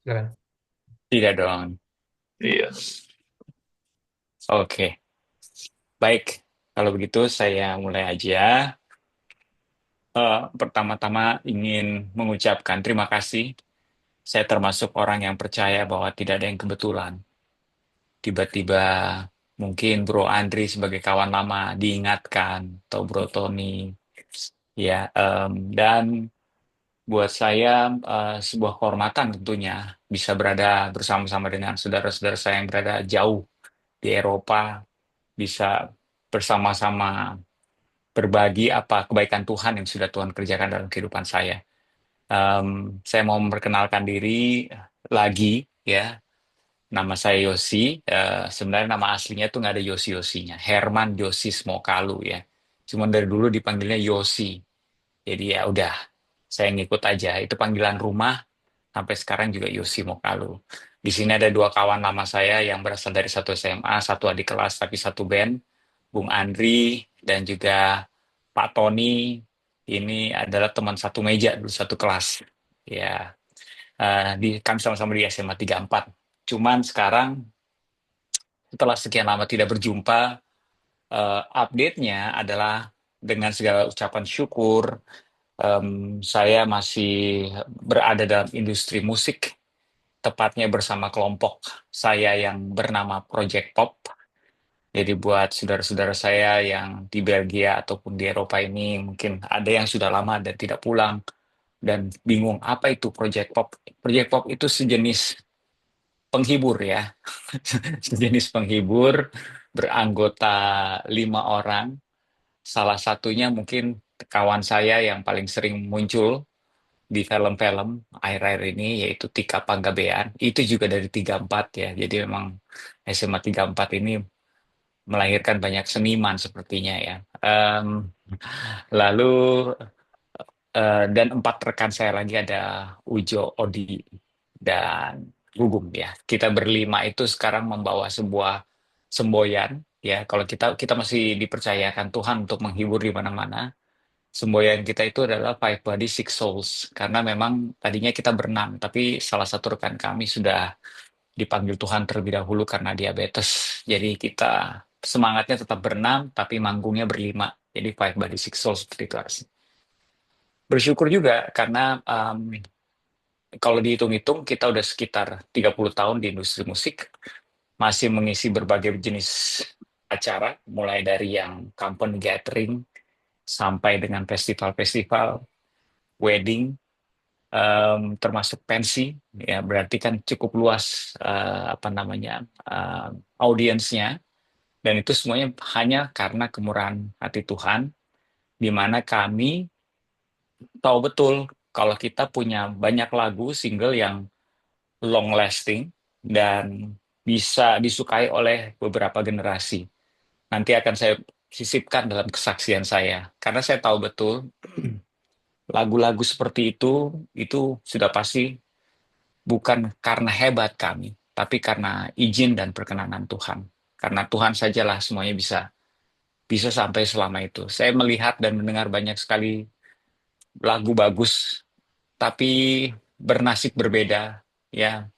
Silakan. Tidak dong. Iya. Oke, baik. Kalau begitu saya mulai aja. Pertama-tama ingin mengucapkan terima kasih. Saya termasuk orang yang percaya bahwa tidak ada yang kebetulan. Tiba-tiba mungkin Bro Andri sebagai kawan lama diingatkan, atau Bro Tony. Ya, dan buat saya sebuah kehormatan tentunya bisa berada bersama-sama dengan saudara-saudara saya yang berada jauh di Eropa, bisa bersama-sama berbagi apa kebaikan Tuhan yang sudah Tuhan kerjakan dalam kehidupan saya. Saya mau memperkenalkan diri lagi, ya. Nama saya Yosi. Sebenarnya nama aslinya tuh nggak ada Yosi-Yosinya. Herman Yosis Mokalu, ya. Cuman dari dulu dipanggilnya Yosi. Jadi ya udah, saya ngikut aja. Itu panggilan rumah sampai sekarang juga Yosi Mokalu. Di sini ada dua kawan lama saya yang berasal dari satu SMA, satu adik kelas tapi satu band. Bung Andri dan juga Pak Tony, ini adalah teman satu meja dulu satu kelas. Ya, kami sama-sama di SMA 34. Cuman sekarang setelah sekian lama tidak berjumpa, update-nya adalah dengan segala ucapan syukur, saya masih berada dalam industri musik, tepatnya bersama kelompok saya yang bernama Project Pop. Jadi buat saudara-saudara saya yang di Belgia ataupun di Eropa ini mungkin ada yang sudah lama dan tidak pulang dan bingung apa itu Project Pop. Project Pop itu sejenis penghibur, ya, sejenis penghibur beranggota 5 orang. Salah satunya mungkin kawan saya yang paling sering muncul di film-film akhir-akhir ini yaitu Tika Panggabean. Itu juga dari 34, ya. Jadi memang SMA 34 ini melahirkan banyak seniman sepertinya, ya. Lalu dan 4 rekan saya lagi ada Ujo, Odi, dan Gugum, ya. Kita berlima itu sekarang membawa sebuah semboyan, ya. Kalau kita kita masih dipercayakan Tuhan untuk menghibur di mana-mana. Semboyan kita itu adalah Five Body Six Souls karena memang tadinya kita berenam, tapi salah satu rekan kami sudah dipanggil Tuhan terlebih dahulu karena diabetes. Jadi kita semangatnya tetap berenam, tapi manggungnya berlima. Jadi Five Body Six Souls seperti itu. Bersyukur juga karena kalau dihitung-hitung kita udah sekitar 30 tahun di industri musik, masih mengisi berbagai jenis acara, mulai dari yang company gathering sampai dengan festival-festival, wedding, termasuk pensi, ya berarti kan cukup luas apa namanya audiensnya, dan itu semuanya hanya karena kemurahan hati Tuhan, di mana kami tahu betul kalau kita punya banyak lagu single yang long lasting dan bisa disukai oleh beberapa generasi. Nanti akan saya sisipkan dalam kesaksian saya, karena saya tahu betul lagu-lagu seperti itu sudah pasti bukan karena hebat kami, tapi karena izin dan perkenanan Tuhan. Karena Tuhan sajalah semuanya bisa bisa sampai selama itu. Saya melihat dan mendengar banyak sekali lagu bagus, tapi bernasib berbeda, ya,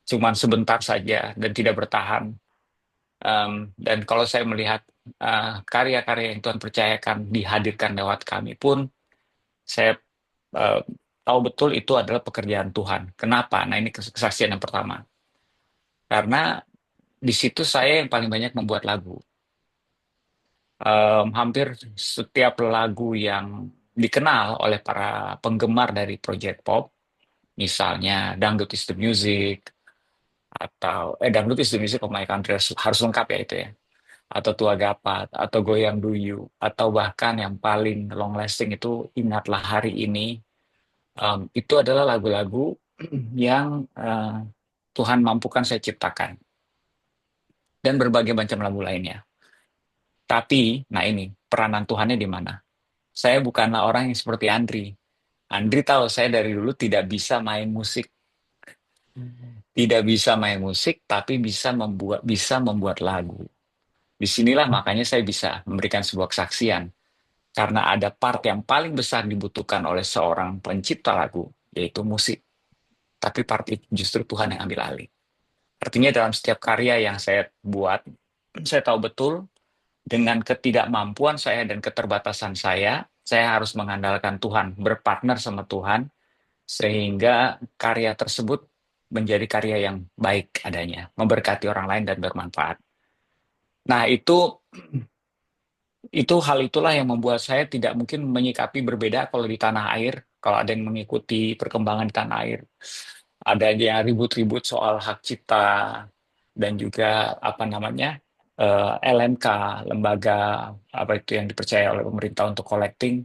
cuman sebentar saja dan tidak bertahan. Dan kalau saya melihat karya-karya yang Tuhan percayakan dihadirkan lewat kami pun, saya eh, tahu betul itu adalah pekerjaan Tuhan. Kenapa? Nah, ini kesaksian yang pertama. Karena di situ saya yang paling banyak membuat lagu. Hampir setiap lagu yang dikenal oleh para penggemar dari Project Pop, misalnya Dangdut is the Music, atau Dangdut is the Music of My Country, harus lengkap ya itu, ya. Atau Tua Gapat, atau Goyang Duyu, atau bahkan yang paling long lasting itu Ingatlah Hari Ini. Itu adalah lagu-lagu yang Tuhan mampukan saya ciptakan, dan berbagai macam lagu lainnya. Tapi, nah ini, peranan Tuhannya di mana? Saya bukanlah orang yang seperti Andri. Andri tahu saya dari dulu tidak bisa main musik. Tidak bisa main musik, tapi bisa membuat lagu. Disinilah makanya saya bisa memberikan sebuah kesaksian. Karena ada part yang paling besar dibutuhkan oleh seorang pencipta lagu, yaitu musik. tapi part itu justru Tuhan yang ambil alih. Artinya dalam setiap karya yang saya buat, saya tahu betul dengan ketidakmampuan saya dan keterbatasan saya harus mengandalkan Tuhan, berpartner sama Tuhan, sehingga karya tersebut menjadi karya yang baik adanya, memberkati orang lain dan bermanfaat. Nah, itu hal itulah yang membuat saya tidak mungkin menyikapi berbeda kalau di tanah air, kalau ada yang mengikuti perkembangan di tanah air. Ada yang ribut-ribut soal hak cipta dan juga apa namanya LMK, lembaga apa itu yang dipercaya oleh pemerintah untuk collecting.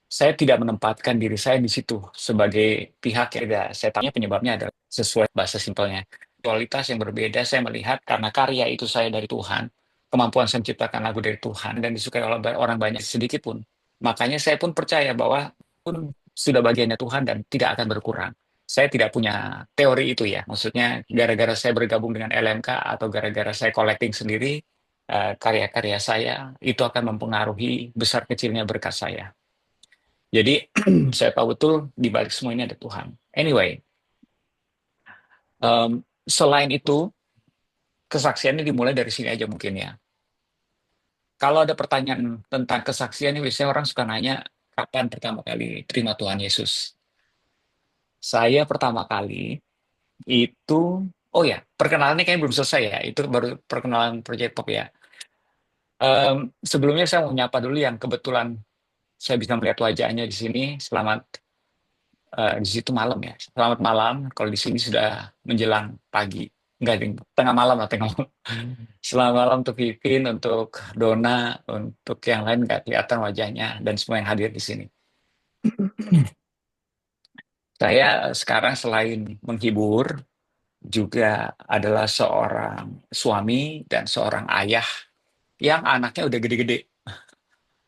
Saya tidak menempatkan diri saya di situ sebagai pihak yang ada. Saya tanya penyebabnya adalah sesuai bahasa simpelnya. Kualitas yang berbeda saya melihat karena karya itu saya dari Tuhan, kemampuan saya menciptakan lagu dari Tuhan dan disukai oleh orang banyak sedikit pun. Makanya saya pun percaya bahwa pun sudah bagiannya Tuhan dan tidak akan berkurang. Saya tidak punya teori itu ya. Maksudnya gara-gara saya bergabung dengan LMK atau gara-gara saya collecting sendiri karya-karya saya itu akan mempengaruhi besar kecilnya berkat saya. Jadi saya tahu betul di balik semua ini ada Tuhan. Anyway, selain itu kesaksiannya dimulai dari sini aja mungkin ya. Kalau ada pertanyaan tentang kesaksian ini biasanya orang suka nanya kapan pertama kali terima Tuhan Yesus. Saya pertama kali itu, oh ya, perkenalannya kayaknya belum selesai ya. Itu baru perkenalan Project Pop ya. Sebelumnya saya mau nyapa dulu yang kebetulan saya bisa melihat wajahnya di sini. Selamat di situ malam ya. Selamat malam. Kalau di sini sudah menjelang pagi. Enggak, ding. Tengah malam lah, tengah malam. Selamat malam untuk Vivin, untuk Dona, untuk yang lain nggak kelihatan wajahnya, dan semua yang hadir di sini. Saya sekarang selain menghibur, juga adalah seorang suami dan seorang ayah yang anaknya udah gede-gede.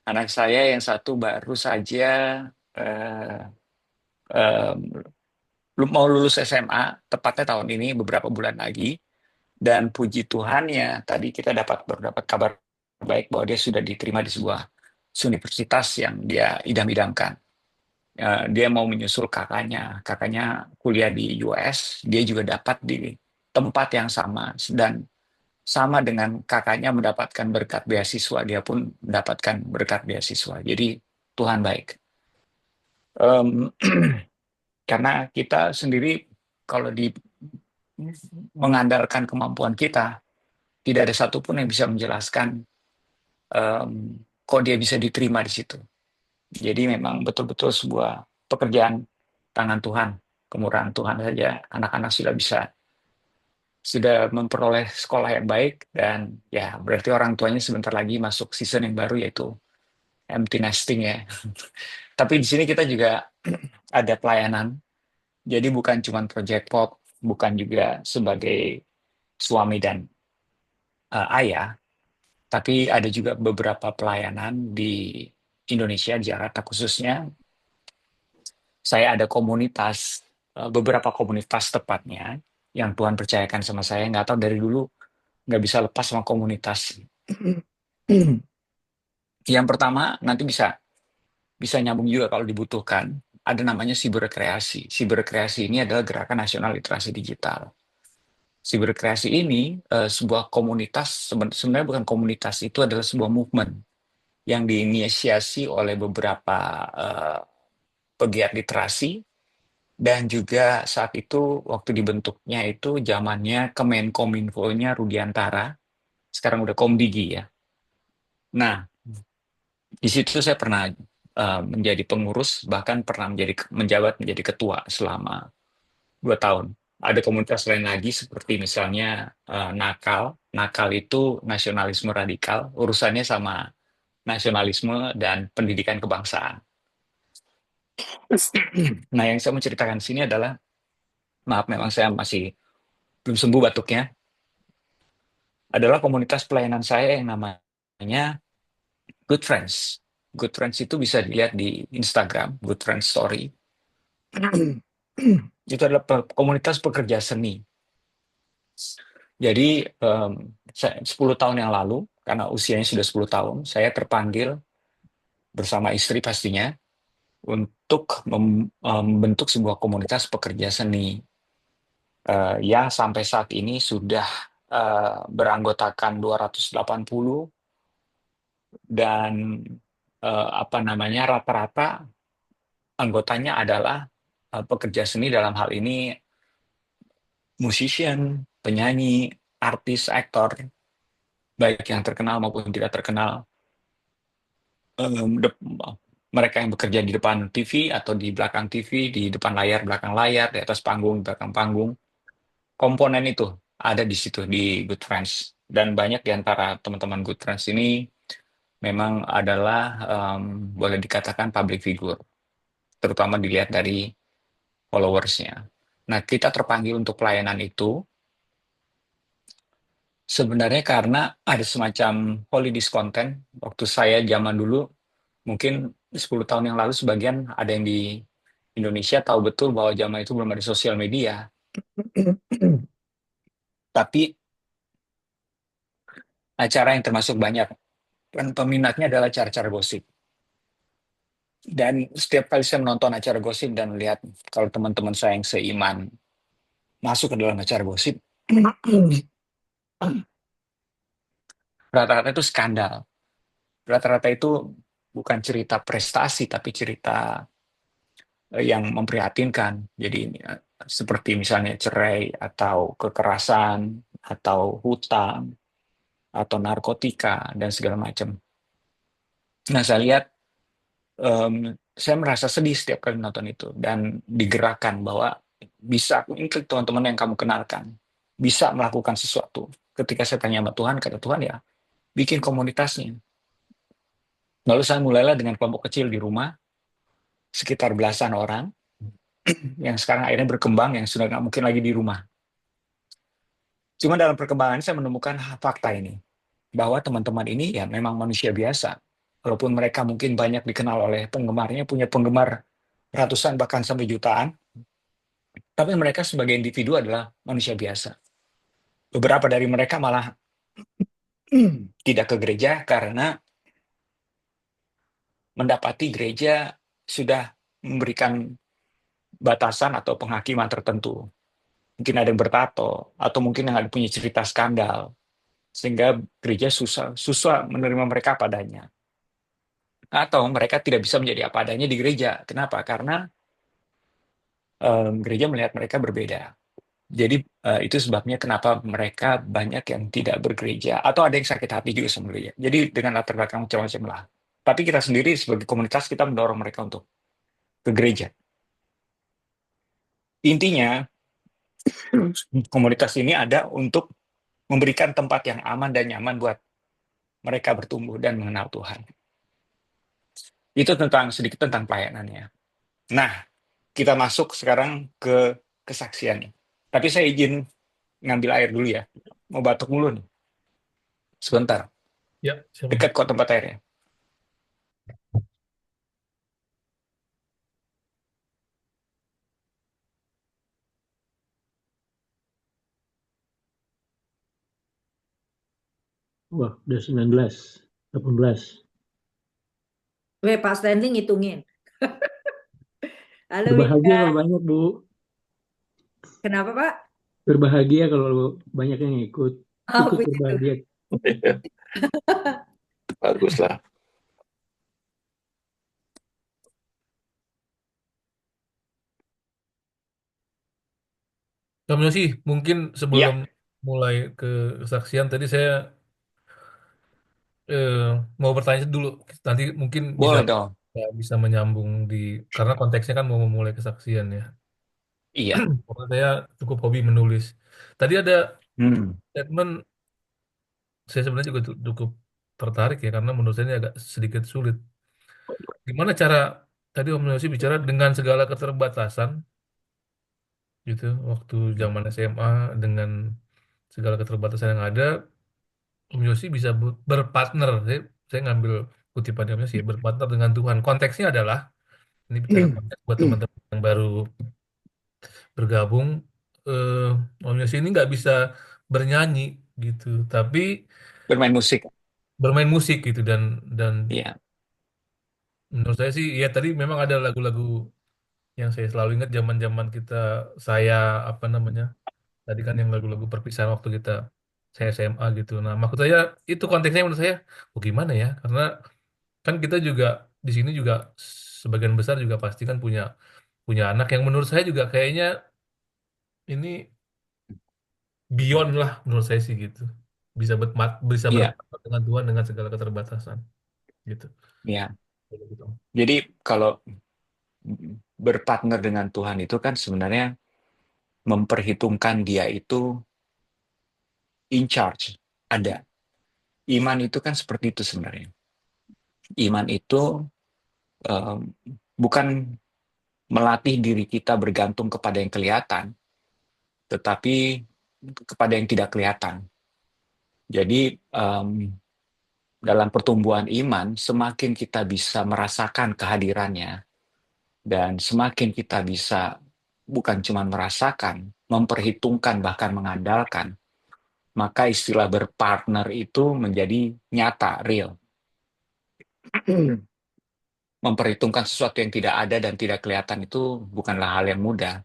Anak saya yang satu baru saja eh, eh, mau lulus SMA, tepatnya tahun ini beberapa bulan lagi. Dan puji Tuhan ya, tadi kita baru dapat kabar baik bahwa dia sudah diterima di sebuah universitas yang dia idam-idamkan. Dia mau menyusul kakaknya. Kakaknya kuliah di US, dia juga dapat di tempat yang sama. Dan sama dengan kakaknya mendapatkan berkat beasiswa, dia pun mendapatkan berkat beasiswa. Jadi Tuhan baik. Em, karena kita sendiri kalau mengandalkan kemampuan kita, tidak ada satupun yang bisa menjelaskan em, kok dia bisa diterima di situ. Jadi memang betul-betul sebuah pekerjaan tangan Tuhan, kemurahan Tuhan saja anak-anak sudah memperoleh sekolah yang baik dan ya berarti orang tuanya sebentar lagi masuk season yang baru yaitu empty nesting ya. Tapi di sini kita juga ada pelayanan. Jadi bukan cuma project pop, bukan juga sebagai suami dan ayah, tapi ada juga beberapa pelayanan di Indonesia, Jakarta khususnya. Saya ada komunitas, beberapa komunitas tepatnya, yang Tuhan percayakan sama saya. Nggak tahu dari dulu, nggak bisa lepas sama komunitas. Yang pertama, nanti bisa nyambung juga kalau dibutuhkan. Ada namanya Siberkreasi. Siberkreasi ini adalah Gerakan Nasional Literasi Digital. Siberkreasi ini sebuah komunitas, sebenarnya bukan komunitas, itu adalah sebuah movement yang diinisiasi oleh beberapa pegiat literasi dan juga saat itu waktu dibentuknya itu zamannya Kemenkominfo-nya Rudiantara, sekarang udah Komdigi ya. Nah, di situ saya pernah menjadi pengurus, bahkan pernah menjabat menjadi ketua selama 2 tahun. Ada komunitas lain lagi seperti misalnya Nakal. Nakal itu nasionalisme radikal, urusannya sama nasionalisme dan pendidikan kebangsaan. Nah, yang saya mau ceritakan di sini adalah, maaf memang saya masih belum sembuh batuknya, adalah komunitas pelayanan saya yang namanya Good Friends. Good Friends itu bisa dilihat di Instagram, Good Friends Story. Itu adalah komunitas pekerja seni. Jadi 10 tahun yang lalu, karena usianya sudah 10 tahun, saya terpanggil bersama istri pastinya untuk membentuk sebuah komunitas pekerja seni. Ya sampai saat ini sudah beranggotakan 280 dan apa namanya rata-rata anggotanya adalah pekerja seni dalam hal ini musician, penyanyi, artis, aktor, baik yang terkenal maupun tidak terkenal. Em, dep- Mereka yang bekerja di depan TV atau di belakang TV, di depan layar, belakang layar, di atas panggung, di belakang panggung, komponen itu ada di situ di Good Friends. Dan banyak di antara teman-teman Good Friends ini memang adalah boleh dikatakan public figure, terutama dilihat dari followersnya. Nah, kita terpanggil untuk pelayanan itu sebenarnya karena ada semacam holiday content. Waktu saya zaman dulu, mungkin 10 tahun yang lalu, sebagian ada yang di Indonesia tahu betul bahwa zaman itu belum ada sosial media. Tapi acara yang termasuk banyak dan peminatnya adalah acara-acara gosip. Dan setiap kali saya menonton acara gosip dan melihat kalau teman-teman saya yang seiman masuk ke dalam acara gosip, rata-rata itu skandal. Rata-rata itu bukan cerita prestasi, tapi cerita yang memprihatinkan. Jadi seperti misalnya cerai atau kekerasan atau hutang atau narkotika dan segala macam. Nah, saya lihat, saya merasa sedih setiap kali nonton itu dan digerakkan bahwa bisa untuk teman-teman yang kamu kenalkan bisa melakukan sesuatu. Ketika saya tanya sama Tuhan, kata Tuhan ya bikin komunitasnya. Lalu saya mulailah dengan kelompok kecil di rumah, sekitar belasan orang, yang sekarang akhirnya berkembang, yang sudah nggak mungkin lagi di rumah. Cuma dalam perkembangan saya menemukan fakta ini, bahwa teman-teman ini ya memang manusia biasa. Walaupun mereka mungkin banyak dikenal oleh penggemarnya, punya penggemar ratusan bahkan sampai jutaan, tapi mereka sebagai individu adalah manusia biasa. Beberapa dari mereka malah tidak ke gereja karena mendapati gereja sudah memberikan batasan atau penghakiman tertentu. Mungkin ada yang bertato, atau mungkin yang ada punya cerita skandal, sehingga gereja susah susah menerima mereka padanya. Atau mereka tidak bisa menjadi apa adanya di gereja. Kenapa? Karena gereja melihat mereka berbeda. Jadi itu sebabnya kenapa mereka banyak yang tidak bergereja, atau ada yang sakit hati juga sama gereja. Jadi dengan latar belakang macam-macam lah. Tapi kita sendiri sebagai komunitas kita mendorong mereka untuk ke gereja. Intinya komunitas ini ada untuk memberikan tempat yang aman dan nyaman buat mereka bertumbuh dan mengenal Tuhan. Itu tentang sedikit tentang pelayanannya. Nah, kita masuk sekarang ke kesaksiannya. Tapi saya izin ngambil air dulu ya. Mau batuk mulu nih. Sebentar. Ya, silakan. Dekat kok tempat airnya. Wah, udah 19, 18. Weh, Pak Stanley ngitungin. Halo Berbahagia Wida, kalau banyak, Bu. kenapa Pak? Berbahagia kalau banyak yang ikut. Oh Ikut begitu. berbahagia. Bagus lah. Kamu sih, mungkin sebelum Iya, mulai ke kesaksian tadi saya eh, mau bertanya dulu. Nanti mungkin bisa boleh dong. bisa menyambung di karena konteksnya kan mau memulai kesaksian ya. Iya. Pokoknya saya cukup hobi menulis. Tadi ada Hmm. statement saya sebenarnya juga cukup tertarik ya karena menurut saya ini agak sedikit sulit. Gimana cara tadi Om Yosi bicara dengan segala keterbatasan gitu waktu zaman SMA dengan segala keterbatasan yang ada Om Yosi bisa berpartner. Saya ngambil kutipan Om Yosi, berpartner dengan Tuhan. Konteksnya adalah, ini bicara konteks buat teman-teman yang baru bergabung, Om Yosi ini nggak bisa bernyanyi gitu, tapi Bermain musik. bermain musik gitu dan Iya. menurut saya sih ya tadi memang ada lagu-lagu Yang saya selalu ingat zaman-zaman saya apa namanya, tadi kan yang lagu-lagu perpisahan waktu saya SMA gitu. Nah, maksud saya itu konteksnya menurut saya, oh gimana ya? Karena kan kita juga di sini juga sebagian besar juga pasti kan punya punya anak yang menurut saya juga kayaknya ini beyond lah menurut saya sih gitu. Bisa Iya, berpartner dengan Tuhan dengan segala keterbatasan gitu. iya. Gitu. Jadi kalau berpartner dengan Tuhan itu kan sebenarnya memperhitungkan dia itu in charge. Ada. Iman itu kan seperti itu sebenarnya. Iman itu em, bukan melatih diri kita bergantung kepada yang kelihatan, tetapi kepada yang tidak kelihatan. Jadi dalam pertumbuhan iman, semakin kita bisa merasakan kehadirannya, dan semakin kita bisa bukan cuma merasakan, memperhitungkan, bahkan mengandalkan, maka istilah berpartner itu menjadi nyata, real. Memperhitungkan sesuatu yang tidak ada dan tidak kelihatan itu bukanlah hal yang mudah.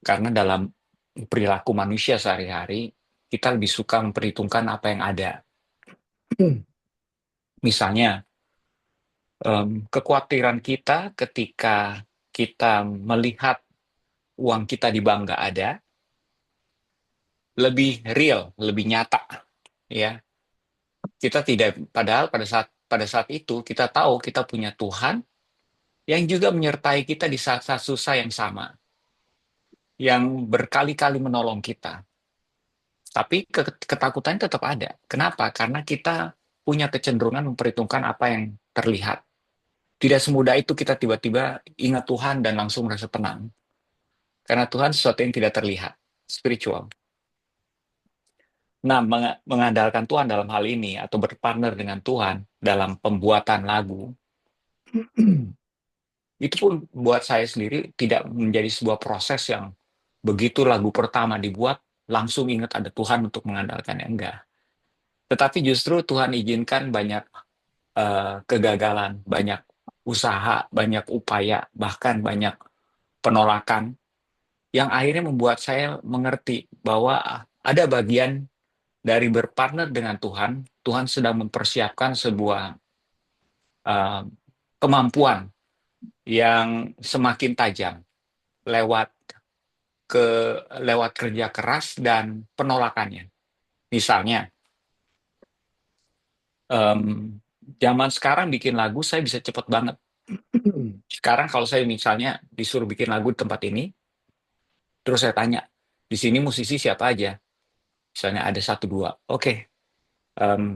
Karena dalam perilaku manusia sehari-hari, kita lebih suka memperhitungkan apa yang ada. Misalnya, kekhawatiran kita ketika kita melihat uang kita di bank nggak ada, lebih real, lebih nyata, ya. Kita tidak, padahal pada saat itu kita tahu kita punya Tuhan yang juga menyertai kita di saat-saat susah yang sama, yang berkali-kali menolong kita. Tapi ketakutan tetap ada. Kenapa? Karena kita punya kecenderungan memperhitungkan apa yang terlihat. Tidak semudah itu kita tiba-tiba ingat Tuhan dan langsung merasa tenang. Karena Tuhan sesuatu yang tidak terlihat, spiritual. Nah, mengandalkan Tuhan dalam hal ini atau berpartner dengan Tuhan dalam pembuatan lagu, itu pun buat saya sendiri tidak menjadi sebuah proses yang begitu lagu pertama dibuat, langsung ingat ada Tuhan untuk mengandalkannya. Enggak. Tetapi justru Tuhan izinkan banyak kegagalan, banyak usaha, banyak upaya, bahkan banyak penolakan yang akhirnya membuat saya mengerti bahwa ada bagian dari berpartner dengan Tuhan, Tuhan sedang mempersiapkan sebuah uh, kemampuan yang semakin tajam lewat ke lewat kerja keras dan penolakannya. Misalnya, zaman sekarang bikin lagu saya bisa cepet banget. Sekarang kalau saya misalnya disuruh bikin lagu di tempat ini, terus saya tanya, di sini musisi siapa aja? Misalnya ada satu dua. Oke,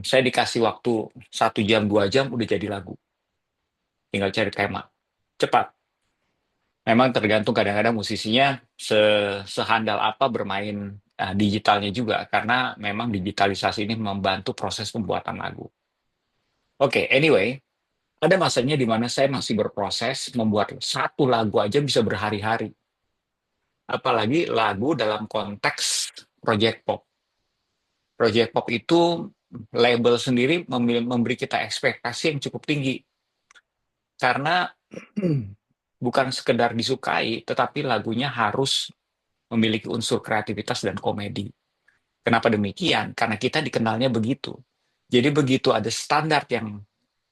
saya dikasih waktu 1 jam 2 jam udah jadi lagu. Tinggal cari tema. Cepat. Memang tergantung kadang-kadang musisinya sehandal apa bermain digitalnya juga, karena memang digitalisasi ini membantu proses pembuatan lagu. Oke, anyway, ada masanya di mana saya masih berproses membuat satu lagu aja bisa berhari-hari. Apalagi lagu dalam konteks project pop. Project pop itu label sendiri memberi kita ekspektasi yang cukup tinggi. Karena bukan sekedar disukai, tetapi lagunya harus memiliki unsur kreativitas dan komedi. Kenapa demikian? Karena kita dikenalnya begitu. Jadi begitu ada standar yang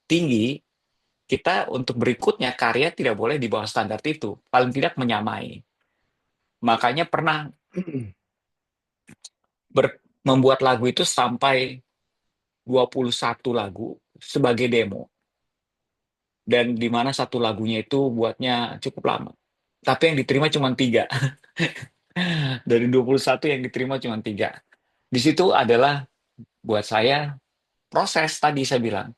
tinggi, kita untuk berikutnya karya tidak boleh di bawah standar itu. Paling tidak menyamai. Makanya pernah membuat lagu itu sampai 21 lagu sebagai demo. Dan di mana satu lagunya itu buatnya cukup lama. Tapi yang diterima cuma 3. Dari 21 yang diterima cuma 3. Di situ adalah buat saya proses tadi saya bilang.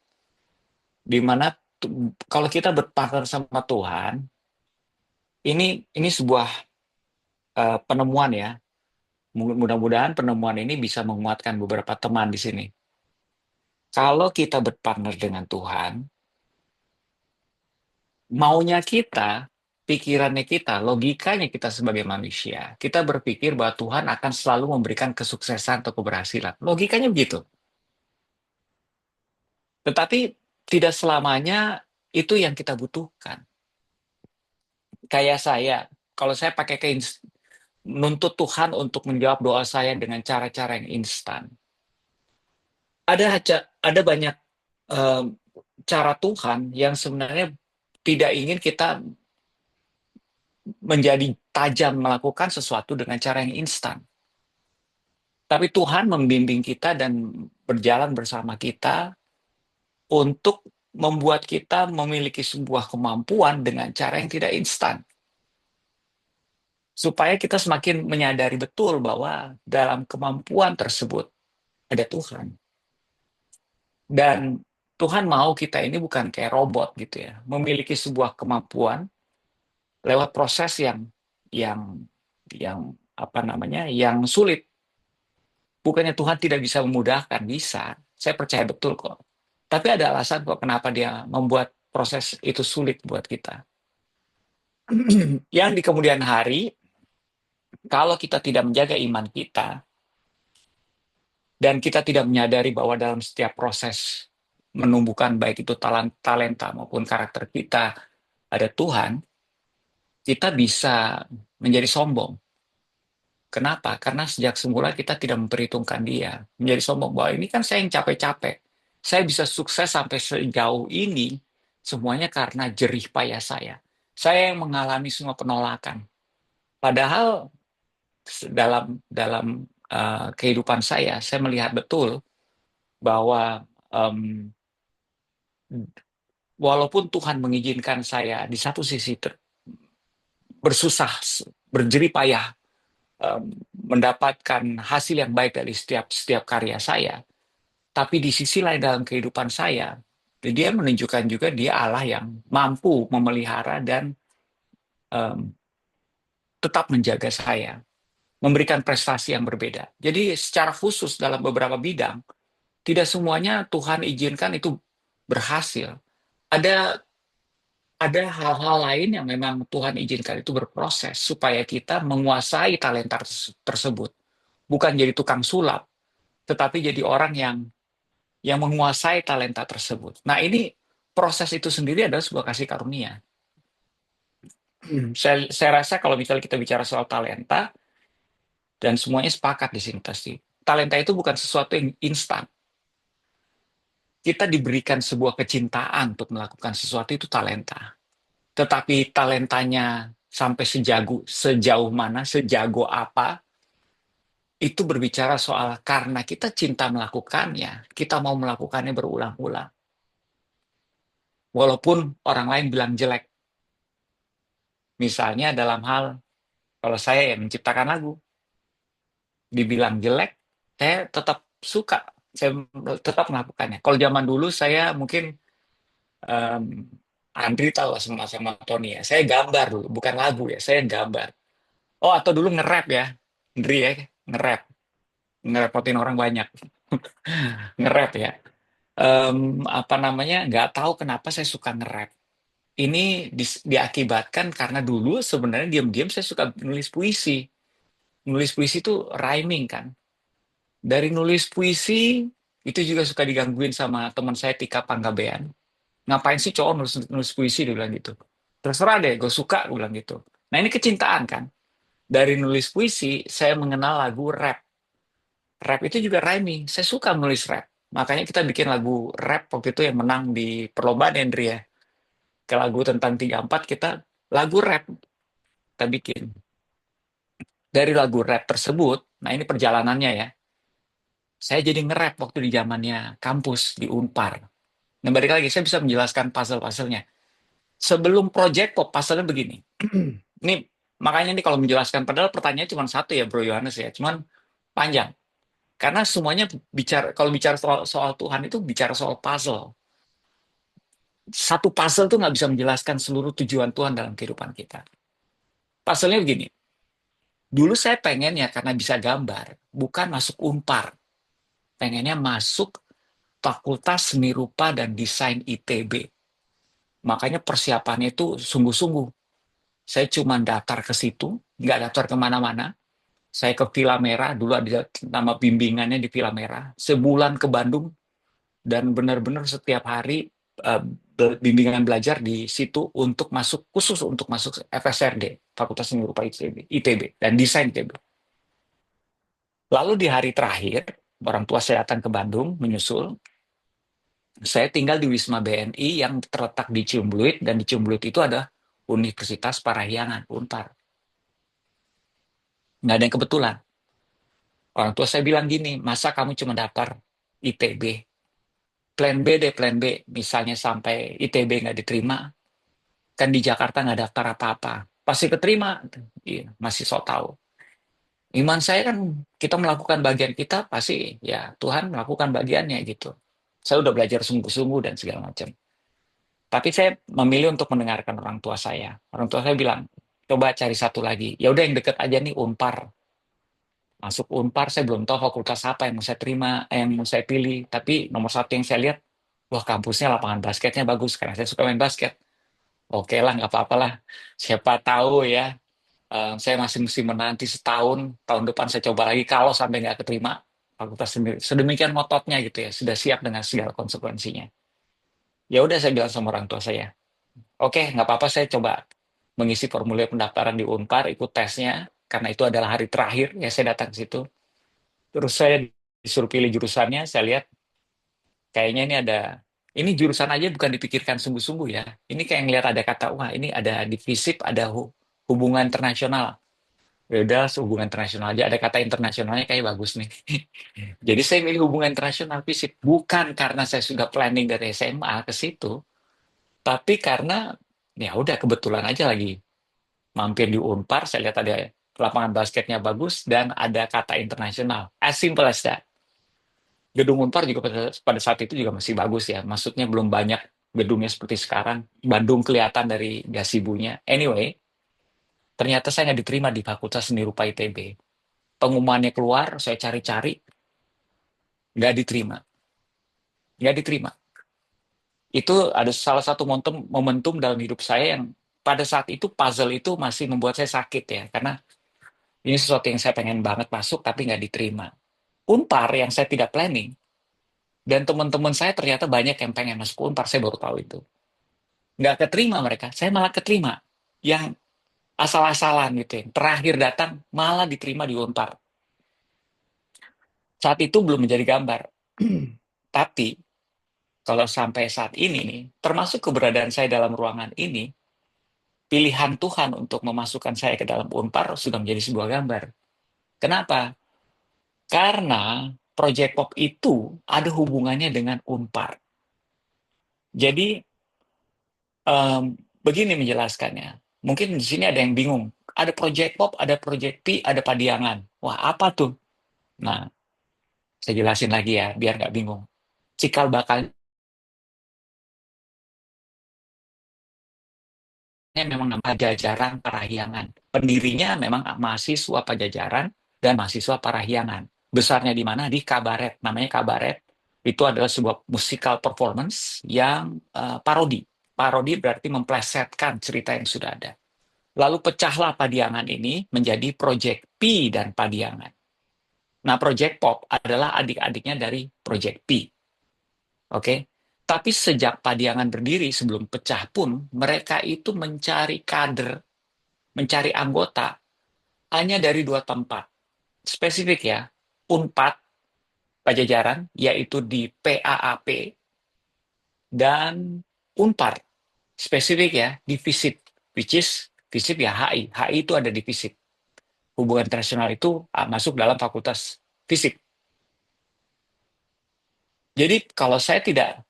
Di mana kalau kita berpartner sama Tuhan, ini sebuah penemuan ya. Mudah-mudahan penemuan ini bisa menguatkan beberapa teman di sini. Kalau kita berpartner dengan Tuhan, maunya kita, pikirannya kita, logikanya kita sebagai manusia, kita berpikir bahwa Tuhan akan selalu memberikan kesuksesan atau keberhasilan. Logikanya begitu. Tetapi tidak selamanya itu yang kita butuhkan. kayak saya, kalau saya pakai nuntut Tuhan untuk menjawab doa saya dengan cara-cara yang instan. Ada banyak em, cara Tuhan yang sebenarnya tidak ingin kita menjadi tajam melakukan sesuatu dengan cara yang instan. Tapi Tuhan membimbing kita dan berjalan bersama kita untuk membuat kita memiliki sebuah kemampuan dengan cara yang tidak instan. Supaya kita semakin menyadari betul bahwa dalam kemampuan tersebut ada Tuhan. Dan Tuhan mau kita ini bukan kayak robot gitu ya, memiliki sebuah kemampuan lewat proses yang yang sulit. Bukannya Tuhan tidak bisa memudahkan, bisa. Saya percaya betul kok. Tapi ada alasan kok kenapa dia membuat proses itu sulit buat kita. Yang di kemudian hari, kalau kita tidak menjaga iman kita, dan kita tidak menyadari bahwa dalam setiap proses menumbuhkan baik itu talenta maupun karakter kita ada Tuhan, kita bisa menjadi sombong. Kenapa? Karena sejak semula kita tidak memperhitungkan dia. Menjadi sombong bahwa ini kan saya yang capek-capek. Saya bisa sukses sampai sejauh ini, semuanya karena jerih payah saya. Saya yang mengalami semua penolakan. Padahal dalam kehidupan saya melihat betul bahwa walaupun Tuhan mengizinkan saya di satu sisi bersusah, berjerih payah, mendapatkan hasil yang baik dari setiap karya saya, tapi di sisi lain dalam kehidupan saya, dia menunjukkan juga dia Allah yang mampu memelihara dan tetap menjaga saya, memberikan prestasi yang berbeda. Jadi secara khusus dalam beberapa bidang, tidak semuanya Tuhan izinkan itu berhasil. Ada hal-hal lain yang memang Tuhan izinkan itu berproses supaya kita menguasai talenta tersebut. Bukan jadi tukang sulap, tetapi jadi orang yang menguasai talenta tersebut. Nah, ini proses itu sendiri adalah sebuah kasih karunia. Saya rasa kalau misalnya kita bicara soal talenta, dan semuanya sepakat di sini pasti. Talenta itu bukan sesuatu yang instan. Kita diberikan sebuah kecintaan untuk melakukan sesuatu itu talenta. Tetapi talentanya sampai sejauh mana, sejago apa, itu berbicara soal karena kita cinta melakukannya, kita mau melakukannya berulang-ulang. Walaupun orang lain bilang jelek. Misalnya dalam hal, kalau saya yang menciptakan lagu, dibilang jelek, saya tetap suka, saya tetap melakukannya. Kalau zaman dulu saya mungkin, Andri tahu lah sama Tony ya, saya gambar dulu, bukan lagu ya, saya gambar. Oh, atau dulu nge-rap ya, Andri ya, nge-rap, ngerepotin orang banyak, nge-rap ya. Apa namanya, nggak tahu kenapa saya suka nge-rap. Ini diakibatkan karena dulu sebenarnya diam-diam saya suka nulis puisi. Nulis puisi itu rhyming kan. Dari nulis puisi, itu juga suka digangguin sama teman saya Tika Panggabean. Ngapain sih cowok nulis puisi, dia bilang gitu. Terserah deh, gue suka, gue bilang gitu. Nah ini kecintaan kan. Dari nulis puisi, saya mengenal lagu rap. Rap itu juga rhyming. Saya suka nulis rap. Makanya kita bikin lagu rap waktu itu yang menang di perlombaan Hendri ya. Ke lagu tentang 34 kita lagu rap kita bikin. Dari lagu rap tersebut, nah ini perjalanannya ya. Saya jadi nge-rap waktu di zamannya kampus di Unpar. Nah, balik lagi, saya bisa menjelaskan puzzle-puzzlenya. Sebelum project pop, puzzle-nya begini. Ini, makanya nih kalau menjelaskan, padahal pertanyaannya cuma satu ya, Bro Yohanes ya. Cuman panjang. Karena semuanya kalau bicara soal Tuhan itu bicara soal puzzle. Satu puzzle tuh nggak bisa menjelaskan seluruh tujuan Tuhan dalam kehidupan kita. Puzzle-nya begini. Dulu saya pengennya karena bisa gambar, bukan masuk Unpar. Pengennya masuk Fakultas Seni Rupa dan Desain ITB. Makanya persiapannya itu sungguh-sungguh. Saya cuma daftar ke situ, nggak daftar kemana-mana. Saya ke Villa Merah, dulu ada nama bimbingannya di Villa Merah. Sebulan ke Bandung, dan benar-benar setiap hari bimbingan belajar di situ untuk masuk, khusus untuk masuk FSRD, Fakultas Seni Rupa ITB, dan Desain ITB. Lalu di hari terakhir, orang tua saya datang ke Bandung menyusul. Saya tinggal di Wisma BNI yang terletak di Ciumbuluit, dan di Ciumbuluit itu ada Universitas Parahyangan, Unpar. Nggak ada yang kebetulan. Orang tua saya bilang gini, masa kamu cuma daftar ITB? Plan B deh, plan B. Misalnya sampai ITB nggak diterima, kan di Jakarta nggak daftar apa-apa. Pasti keterima. Iya, masih so tahu. Iman saya kan, kita melakukan bagian kita, pasti ya Tuhan melakukan bagiannya gitu. Saya udah belajar sungguh-sungguh dan segala macam. Tapi saya memilih untuk mendengarkan orang tua saya. Orang tua saya bilang, coba cari satu lagi. Ya udah yang deket aja nih, Unpar. Masuk Unpar, saya belum tahu fakultas apa yang mau saya terima, yang mau saya pilih. Tapi nomor satu yang saya lihat, wah kampusnya lapangan basketnya bagus, karena saya suka main basket. Oke lah, nggak apa-apa lah. Siapa tahu ya, saya masih mesti menanti setahun, tahun depan saya coba lagi, kalau sampai nggak keterima, fakultas sendiri. Sedemikian ngototnya gitu ya, sudah siap dengan segala konsekuensinya. Ya udah saya bilang sama orang tua saya, oke, nggak apa-apa, saya coba mengisi formulir pendaftaran di Unpar, ikut tesnya, karena itu adalah hari terakhir ya saya datang ke situ. Terus saya disuruh pilih jurusannya, saya lihat kayaknya ini jurusan aja bukan dipikirkan sungguh-sungguh ya. Ini kayak ngelihat ada kata, wah ini ada di FISIP, ada hubungan internasional. Ya udah, hubungan internasional aja, ada kata internasionalnya kayak bagus nih. Jadi saya milih hubungan internasional FISIP, bukan karena saya sudah planning dari SMA ke situ, tapi karena ya udah kebetulan aja lagi mampir di Unpar, saya lihat ada lapangan basketnya bagus dan ada kata internasional. As simple as that. Gedung Unpar juga pada saat itu juga masih bagus ya. Maksudnya belum banyak gedungnya seperti sekarang. Bandung kelihatan dari gasibunya. Anyway, ternyata saya nggak diterima di Fakultas Seni Rupa ITB. Pengumumannya keluar, saya cari-cari, nggak diterima. Nggak diterima. Itu ada salah satu momentum dalam hidup saya yang pada saat itu puzzle itu masih membuat saya sakit ya. Karena ini sesuatu yang saya pengen banget masuk tapi nggak diterima. Unpar yang saya tidak planning, dan teman-teman saya ternyata banyak yang pengen masuk Unpar, saya baru tahu itu. Nggak keterima mereka, saya malah keterima. Yang asal-asalan gitu ya. Terakhir datang malah diterima di Unpar. Saat itu belum menjadi gambar. Tapi kalau sampai saat ini nih, termasuk keberadaan saya dalam ruangan ini, pilihan Tuhan untuk memasukkan saya ke dalam Unpar sudah menjadi sebuah gambar. Kenapa? Karena Project Pop itu ada hubungannya dengan Unpar. Jadi begini menjelaskannya. Mungkin di sini ada yang bingung. Ada Project Pop, ada Project P, ada Padiangan. Wah, apa tuh? Nah, saya jelasin lagi ya, biar nggak bingung. Cikal bakalnya memang nama Pajajaran Parahyangan. Pendirinya memang mahasiswa Pajajaran dan mahasiswa Parahyangan. Besarnya di mana? Di kabaret. Namanya kabaret. Itu adalah sebuah musical performance yang parodi. Parodi berarti memplesetkan cerita yang sudah ada. Lalu pecahlah Padiangan ini menjadi Project P dan Padiangan. Nah, Project Pop adalah adik-adiknya dari Project P. Oke? Tapi sejak Padiangan berdiri, sebelum pecah pun, mereka itu mencari kader, mencari anggota, hanya dari dua tempat. Spesifik ya, Unpad, Pajajaran, yaitu di PAAP, dan Unpar, spesifik ya, di FISIP, which is FISIP ya HI. HI itu ada di FISIP. Hubungan internasional itu masuk dalam fakultas FISIP. Jadi kalau saya tidak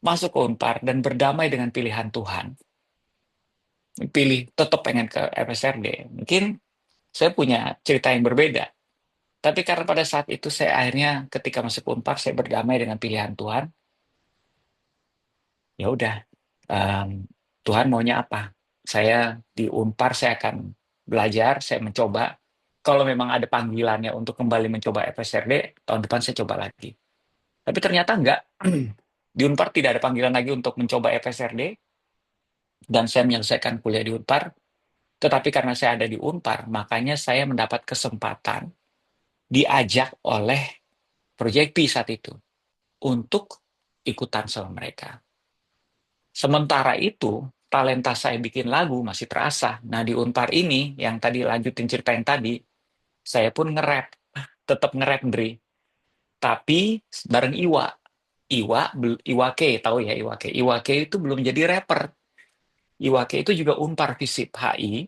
masuk ke Unpar dan berdamai dengan pilihan Tuhan, tetap pengen ke FSRD, mungkin saya punya cerita yang berbeda. Tapi karena pada saat itu saya akhirnya ketika masuk Unpar, saya berdamai dengan pilihan Tuhan. Ya udah, Tuhan maunya apa? Saya di Unpar, saya akan belajar, saya mencoba. Kalau memang ada panggilannya untuk kembali mencoba FSRD, tahun depan saya coba lagi. Tapi ternyata enggak. Di Unpar tidak ada panggilan lagi untuk mencoba FSRD, dan saya menyelesaikan kuliah di Unpar. Tetapi karena saya ada di Unpar, makanya saya mendapat kesempatan diajak oleh Project P saat itu untuk ikutan sama mereka. Sementara itu, talenta saya bikin lagu masih terasa. Nah, di Unpar ini, yang tadi lanjutin cerita yang tadi, saya pun nge-rap. Tetap nge-rap, Dri. Tapi bareng Iwa. Iwa K, tahu ya Iwa K. Iwa K itu belum jadi rapper. Iwa K itu juga Unpar Visip HI.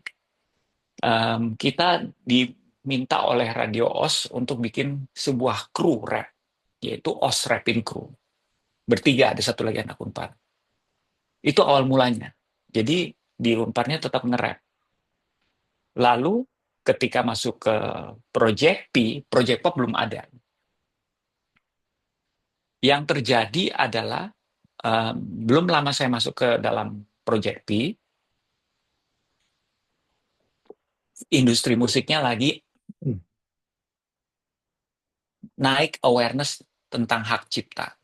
Kita diminta oleh Radio OS untuk bikin sebuah kru rap, yaitu OS Rapping Crew. Bertiga, ada satu lagi anak Unpar. Itu awal mulanya. Jadi di Unparnya tetap nge-rap. Lalu ketika masuk ke Project Pop belum ada. Yang terjadi adalah belum lama saya masuk ke dalam Project P, industri musiknya lagi naik awareness tentang hak cipta.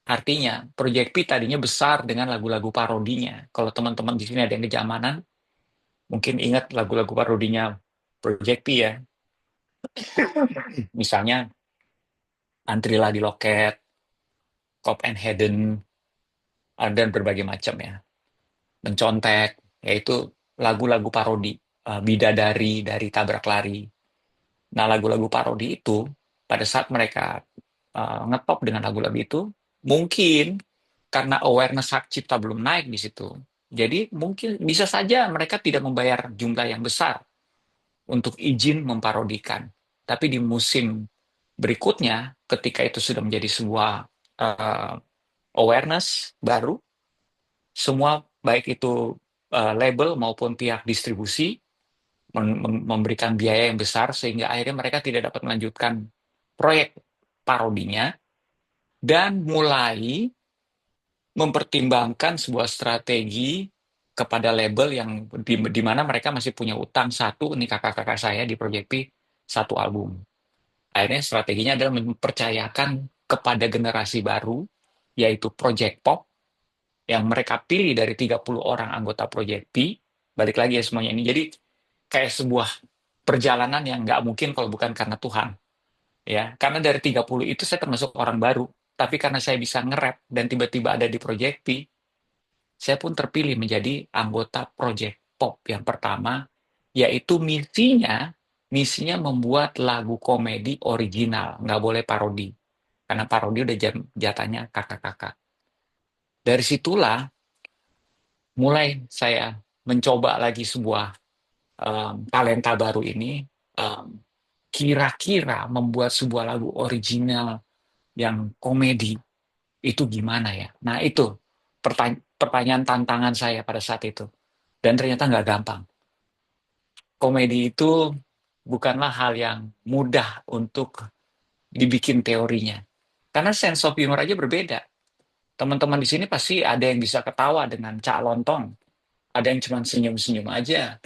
Artinya, Project P tadinya besar dengan lagu-lagu parodinya. Kalau teman-teman di sini ada yang kejamanan, mungkin ingat lagu-lagu parodinya Project P ya. Misalnya, Antrila di Loket, Cop and Hayden, dan berbagai macam ya. Mencontek, yaitu lagu-lagu parodi. Bidadari dari Tabrak Lari. Nah, lagu-lagu parodi itu, pada saat mereka ngetop dengan lagu-lagu itu, mungkin karena awareness hak cipta belum naik di situ. Jadi mungkin bisa saja mereka tidak membayar jumlah yang besar untuk izin memparodikan. Tapi di musim berikutnya, ketika itu sudah menjadi sebuah uh, awareness baru, semua baik itu label maupun pihak distribusi memberikan biaya yang besar sehingga akhirnya mereka tidak dapat melanjutkan proyek parodinya dan mulai mempertimbangkan sebuah strategi kepada label yang di mana mereka masih punya utang satu, ini kakak-kakak saya di Project P, satu album. Akhirnya strateginya adalah mempercayakan kepada generasi baru, yaitu Project Pop, yang mereka pilih dari 30 orang anggota Project P, balik lagi ya semuanya ini. Jadi kayak sebuah perjalanan yang nggak mungkin kalau bukan karena Tuhan. Ya, karena dari 30 itu saya termasuk orang baru, tapi karena saya bisa nge-rap dan tiba-tiba ada di Project P, saya pun terpilih menjadi anggota Project Pop yang pertama, yaitu misinya membuat lagu komedi original, nggak boleh parodi. Karena parodi udah jatahnya kakak-kakak. Dari situlah mulai saya mencoba lagi sebuah talenta baru ini, kira-kira membuat sebuah lagu original yang komedi, itu gimana ya? Nah itu pertanyaan tantangan saya pada saat itu. Dan ternyata nggak gampang. Komedi itu bukanlah hal yang mudah untuk dibikin teorinya. Karena sense of humor aja berbeda. Teman-teman di sini pasti ada yang bisa ketawa dengan Cak Lontong. Ada yang cuma senyum-senyum aja.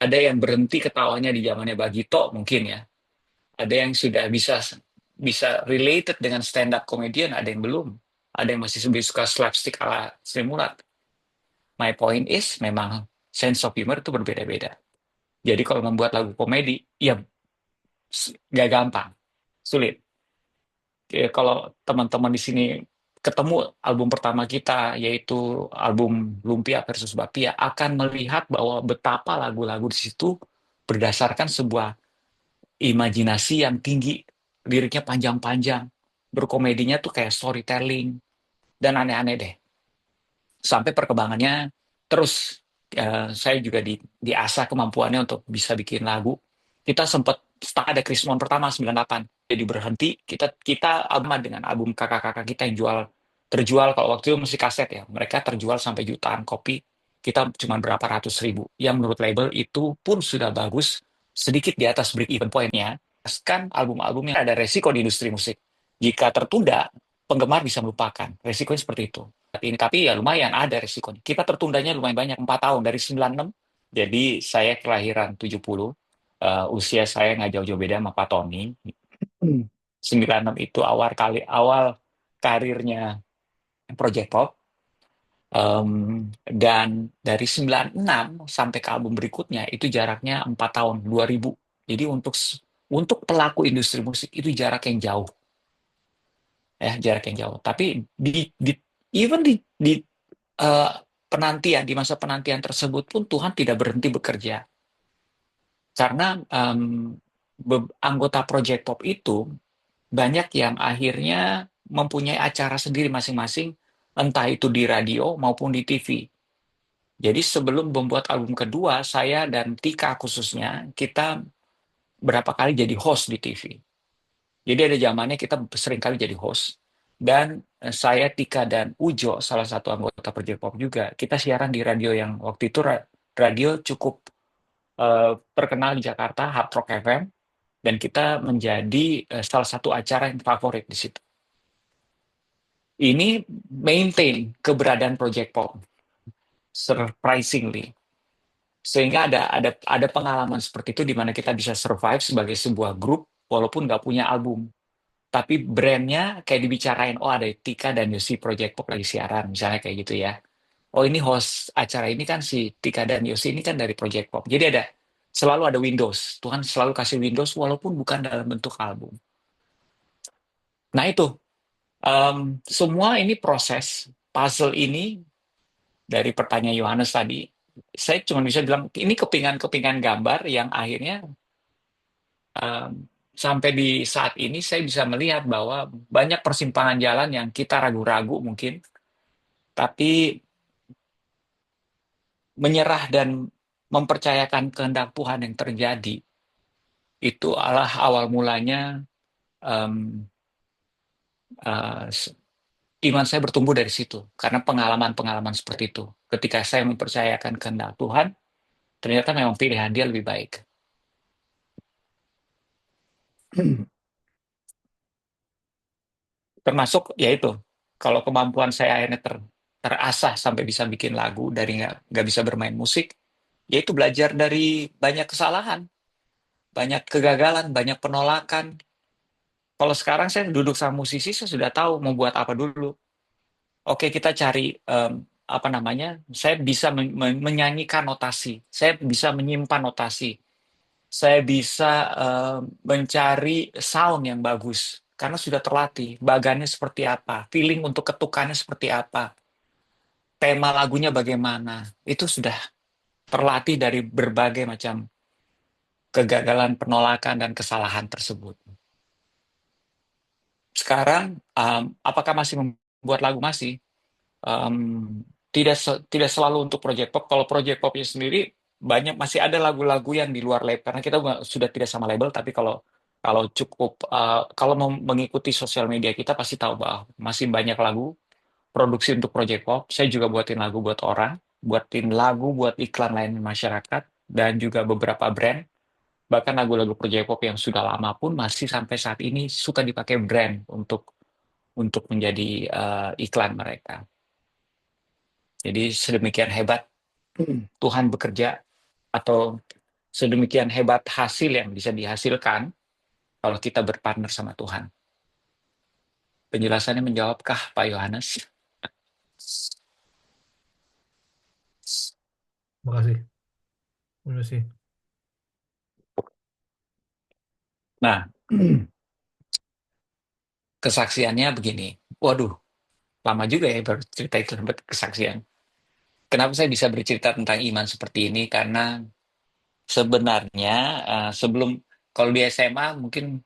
Ada yang berhenti ketawanya di zamannya Bagito mungkin ya. Ada yang sudah bisa related dengan stand up comedian, ada yang belum. Ada yang masih lebih suka slapstick ala Sri Mulat. My point is memang sense of humor itu berbeda-beda. Jadi kalau membuat lagu komedi, ya nggak gampang, sulit. Kalau teman-teman di sini ketemu album pertama kita, yaitu album Lumpia versus Bapia, akan melihat bahwa betapa lagu-lagu di situ berdasarkan sebuah imajinasi yang tinggi, liriknya panjang-panjang, berkomedinya tuh kayak storytelling, dan aneh-aneh deh. Sampai perkembangannya terus, saya juga diasah kemampuannya untuk bisa bikin lagu. Kita sempat start ada Krismon pertama 98, jadi berhenti. Kita album dengan album kakak-kakak kita yang terjual kalau waktu itu masih kaset ya. Mereka terjual sampai jutaan kopi. Kita cuma berapa ratus ribu. Yang menurut label itu pun sudah bagus, sedikit di atas break even point-nya. Kan album-album yang ada resiko di industri musik. Jika tertunda, penggemar bisa melupakan. Resikonya seperti itu. Tapi ya lumayan ada resikonya. Kita tertundanya lumayan banyak, 4 tahun dari 96. Jadi saya kelahiran 70. Usia saya nggak jauh-jauh beda sama Pak Tony. 96 itu awal karirnya Project Pop. Dan dari 96 sampai ke album berikutnya itu jaraknya 4 tahun, 2000. Jadi untuk pelaku industri musik itu jarak yang jauh. Ya, jarak yang jauh. Tapi even di eh, penantian, di masa penantian tersebut pun Tuhan tidak berhenti bekerja. Karena anggota Project Pop itu banyak yang akhirnya mempunyai acara sendiri masing-masing, entah itu di radio maupun di TV. Jadi sebelum membuat album kedua, saya dan Tika khususnya, kita berapa kali jadi host di TV. Jadi ada zamannya kita sering kali jadi host. Dan saya, Tika, dan Ujo, salah satu anggota Project Pop juga, kita siaran di radio yang waktu itu radio cukup terkenal di Jakarta, Hard Rock FM, dan kita menjadi salah satu acara yang favorit di situ. Ini maintain keberadaan Project Pop, surprisingly. Sehingga ada pengalaman seperti itu di mana kita bisa survive sebagai sebuah grup walaupun nggak punya album. Tapi brandnya kayak dibicarain, oh ada Tika dan Yosi Project Pop lagi siaran, misalnya kayak gitu ya. Oh ini host acara ini kan si Tika dan Yosi ini kan dari Project Pop. Jadi selalu ada Windows. Tuhan selalu kasih Windows walaupun bukan dalam bentuk album. Nah itu, semua ini proses puzzle ini dari pertanyaan Yohanes tadi, saya cuma bisa bilang ini kepingan-kepingan gambar yang akhirnya sampai di saat ini saya bisa melihat bahwa banyak persimpangan jalan yang kita ragu-ragu mungkin, tapi menyerah dan mempercayakan kehendak Tuhan yang terjadi itu adalah awal mulanya em, eh, iman saya bertumbuh dari situ karena pengalaman-pengalaman seperti itu. Ketika saya mempercayakan kehendak Tuhan, ternyata memang pilihan dia lebih baik. Termasuk yaitu kalau kemampuan saya akhirnya terasah sampai bisa bikin lagu dari nggak bisa bermain musik, yaitu belajar dari banyak kesalahan, banyak kegagalan, banyak penolakan. Kalau sekarang saya duduk sama musisi, saya sudah tahu mau buat apa dulu. Oke, kita cari apa namanya? Saya bisa menyanyikan notasi, saya bisa menyimpan notasi, saya bisa mencari sound yang bagus karena sudah terlatih. Bagannya seperti apa, feeling untuk ketukannya seperti apa, tema lagunya bagaimana. Itu sudah terlatih dari berbagai macam kegagalan, penolakan, dan kesalahan tersebut. Sekarang, apakah masih membuat lagu? Masih. Tidak selalu untuk Project Pop. Kalau Project Popnya sendiri banyak masih ada lagu-lagu yang di luar label karena kita sudah tidak sama label. Tapi kalau kalau cukup kalau mau mengikuti sosial media kita pasti tahu bahwa masih banyak lagu produksi untuk Project Pop. Saya juga buatin lagu buat orang, buatin lagu buat iklan lain masyarakat dan juga beberapa brand. Bahkan lagu-lagu Project Pop yang sudah lama pun masih sampai saat ini suka dipakai brand untuk menjadi iklan mereka. Jadi sedemikian hebat Tuhan bekerja atau sedemikian hebat hasil yang bisa dihasilkan kalau kita berpartner sama Tuhan. Penjelasannya menjawabkah Pak Yohanes? Makasih. Terima kasih. Nah, kesaksiannya begini. Waduh, lama juga ya baru cerita itu sampai kesaksian. Kenapa saya bisa bercerita tentang iman seperti ini? Karena sebenarnya sebelum kalau di SMA mungkin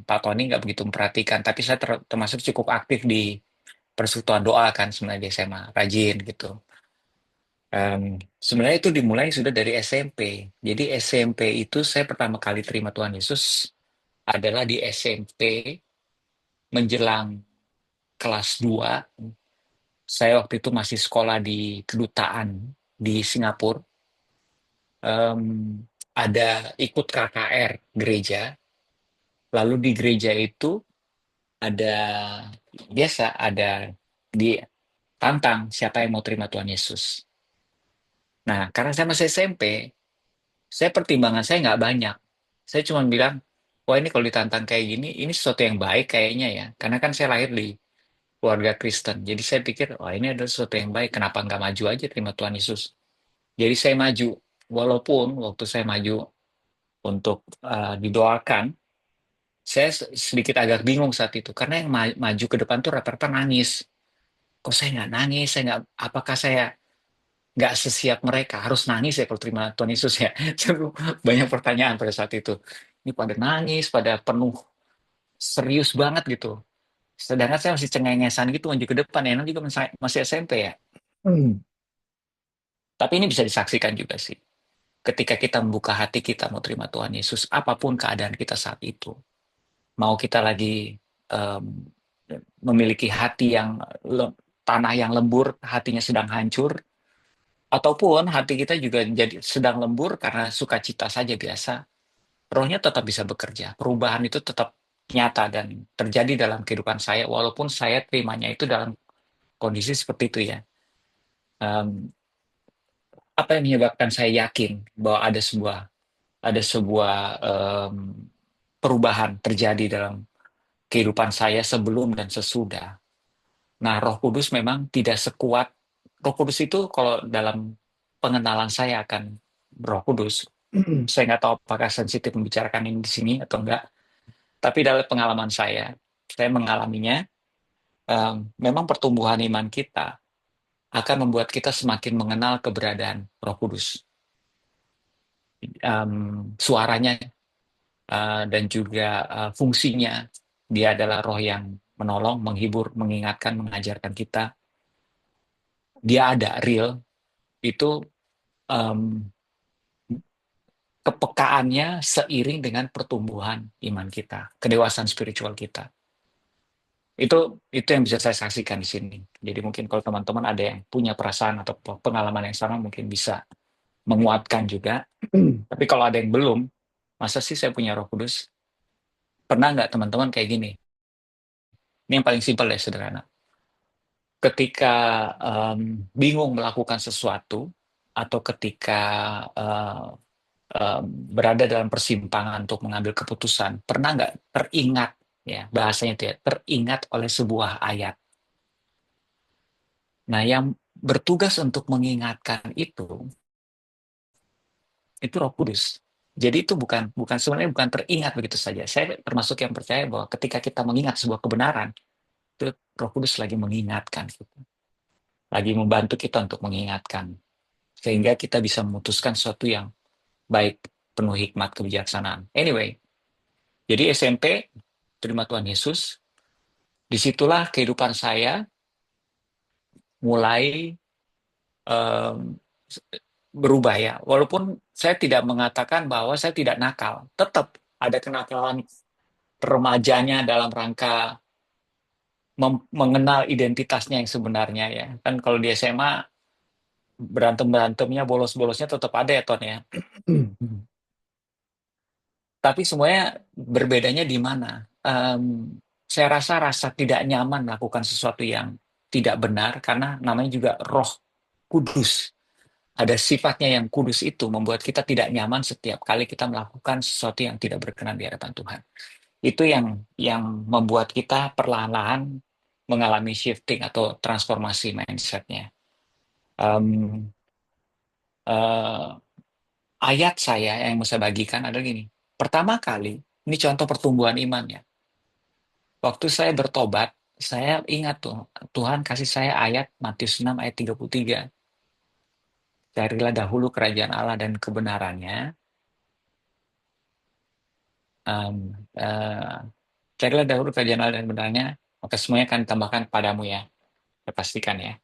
Pak Tony nggak begitu memperhatikan, tapi saya termasuk cukup aktif di persekutuan doa kan sebenarnya di SMA, rajin gitu. Sebenarnya itu dimulai sudah dari SMP. Jadi SMP itu saya pertama kali terima Tuhan Yesus adalah di SMP menjelang kelas 2. Saya waktu itu masih sekolah di kedutaan di Singapura. Em, ada ikut KKR gereja. Lalu di gereja itu ada biasa ada ditantang siapa yang mau terima Tuhan Yesus. Nah, karena saya masih SMP, saya pertimbangan saya nggak banyak. Saya cuma bilang, wah ini kalau ditantang kayak gini, ini sesuatu yang baik kayaknya ya. Karena kan saya lahir di keluarga Kristen. Jadi saya pikir, wah ini adalah sesuatu yang baik. Kenapa nggak maju aja terima Tuhan Yesus? Jadi saya maju. Walaupun waktu saya maju untuk didoakan, saya sedikit agak bingung saat itu. Karena yang maju ke depan tuh rata-rata nangis. kok saya nggak nangis, apakah saya nggak sesiap mereka, harus nangis ya kalau terima Tuhan Yesus ya. Banyak pertanyaan pada saat itu. Ini pada nangis, pada penuh serius banget gitu. Sedangkan saya masih cengengesan gitu maju ke depan ya, namanya juga masih SMP ya. Hmm. Tapi ini bisa disaksikan juga sih. Ketika kita membuka hati kita mau terima Tuhan Yesus, apapun keadaan kita saat itu, mau kita lagi em, memiliki hati yang tanah yang lembur, hatinya sedang hancur, ataupun hati kita juga jadi sedang lembur karena sukacita saja biasa, rohnya tetap bisa bekerja. Perubahan itu tetap nyata dan terjadi dalam kehidupan saya, walaupun saya terimanya itu dalam kondisi seperti itu ya. Em, apa yang menyebabkan saya yakin bahwa ada sebuah em, perubahan terjadi dalam kehidupan saya sebelum dan sesudah. Nah, Roh Kudus memang tidak sekuat. Roh Kudus itu kalau dalam pengenalan saya akan Roh Kudus, saya nggak tahu apakah sensitif membicarakan ini di sini atau enggak, tapi dalam pengalaman saya mengalaminya, memang pertumbuhan iman kita akan membuat kita semakin mengenal keberadaan Roh Kudus. Suaranya dan juga fungsinya, dia adalah roh yang menolong, menghibur, mengingatkan, mengajarkan kita. Dia ada real, itu em, kepekaannya seiring dengan pertumbuhan iman kita, kedewasaan spiritual kita. Itu yang bisa saya saksikan di sini. Jadi mungkin kalau teman-teman ada yang punya perasaan atau pengalaman yang sama, mungkin bisa menguatkan juga. Tapi kalau ada yang belum, masa sih saya punya Roh Kudus? Pernah nggak teman-teman kayak gini? Ini yang paling simpel ya, sederhana. Ketika bingung melakukan sesuatu, atau ketika eh, berada dalam persimpangan untuk mengambil keputusan, pernah nggak teringat, ya bahasanya itu ya, teringat oleh sebuah ayat. Nah, yang bertugas untuk mengingatkan itu Roh Kudus. Jadi itu bukan sebenarnya bukan teringat begitu saja. Saya termasuk yang percaya bahwa ketika kita mengingat sebuah kebenaran, itu Roh Kudus lagi mengingatkan kita, lagi membantu kita untuk mengingatkan, sehingga kita bisa memutuskan sesuatu yang baik, penuh hikmat kebijaksanaan. Anyway, jadi SMP terima Tuhan Yesus, disitulah kehidupan saya mulai em, berubah ya. Walaupun saya tidak mengatakan bahwa saya tidak nakal, tetap ada kenakalan remajanya dalam rangka mengenal identitasnya yang sebenarnya ya. Kan kalau di SMA berantem-berantemnya, bolos-bolosnya tetap ada ya Ton ya. Tapi semuanya berbedanya di mana? Saya rasa tidak nyaman melakukan sesuatu yang tidak benar karena namanya juga Roh Kudus. Ada sifatnya yang kudus, itu membuat kita tidak nyaman setiap kali kita melakukan sesuatu yang tidak berkenan di hadapan Tuhan. Itu yang membuat kita perlahan-lahan mengalami shifting atau transformasi mindset-nya. Em, eh, Ayat saya yang mau saya bagikan adalah gini. Pertama kali, ini contoh pertumbuhan iman ya. Waktu saya bertobat, saya ingat tuh, Tuhan kasih saya ayat Matius 6 ayat 33. Carilah dahulu kerajaan Allah dan kebenarannya. em, eh, Carilah dahulu kerajaan Allah dan kebenarannya, maka semuanya akan ditambahkan kepadamu ya. Saya pastikan ya.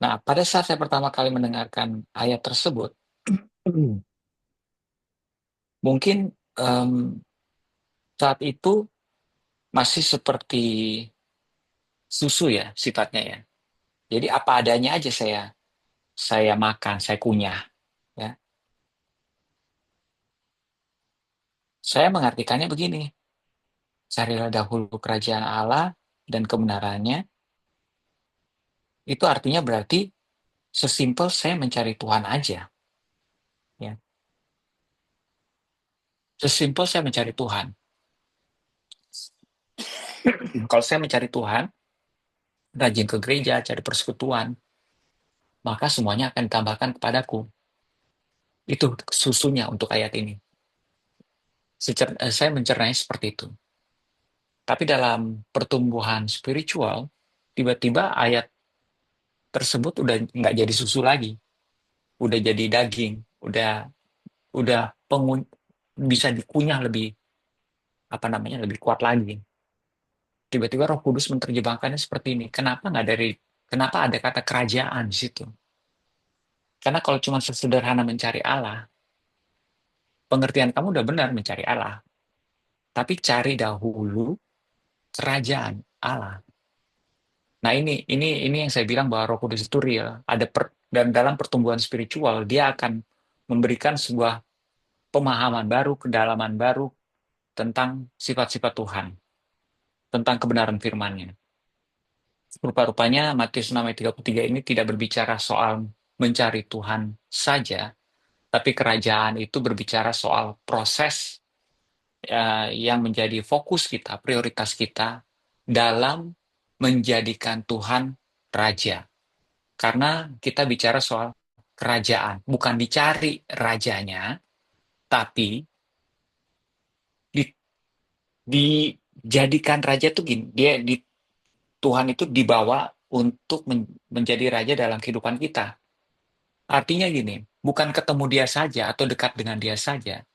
Nah, pada saat saya pertama kali mendengarkan ayat tersebut, mungkin saat itu masih seperti susu ya sifatnya ya. Jadi apa adanya aja saya makan, saya kunyah ya. Saya mengartikannya begini, carilah dahulu kerajaan Allah dan kebenarannya, itu artinya berarti sesimpel saya mencari Tuhan aja ya. Sesimpel saya mencari Tuhan. Kalau saya mencari Tuhan, rajin ke gereja, cari persekutuan, maka semuanya akan ditambahkan kepadaku. Itu susunya untuk ayat ini. Saya mencernanya seperti itu. Tapi dalam pertumbuhan spiritual, tiba-tiba ayat tersebut udah nggak jadi susu lagi, udah jadi daging, udah bisa dikunyah lebih apa namanya lebih kuat lagi. Tiba-tiba Roh Kudus menerjemahkannya seperti ini. Kenapa ada kata kerajaan di situ? Karena kalau cuma sesederhana mencari Allah, pengertian kamu udah benar mencari Allah. Tapi cari dahulu kerajaan Allah. Nah, ini yang saya bilang bahwa Roh Kudus itu real. Dan dalam pertumbuhan spiritual dia akan memberikan sebuah pemahaman baru, kedalaman baru tentang sifat-sifat Tuhan, tentang kebenaran firman-Nya. Rupa-rupanya Matius 6 ayat 33 ini tidak berbicara soal mencari Tuhan saja, tapi kerajaan itu berbicara soal proses yang menjadi fokus kita, prioritas kita dalam menjadikan Tuhan raja. Karena kita bicara soal kerajaan, bukan dicari rajanya, tapi dijadikan raja tuh gini, Tuhan itu dibawa untuk menjadi raja dalam kehidupan kita. Artinya gini, bukan ketemu dia saja atau dekat dengan dia saja,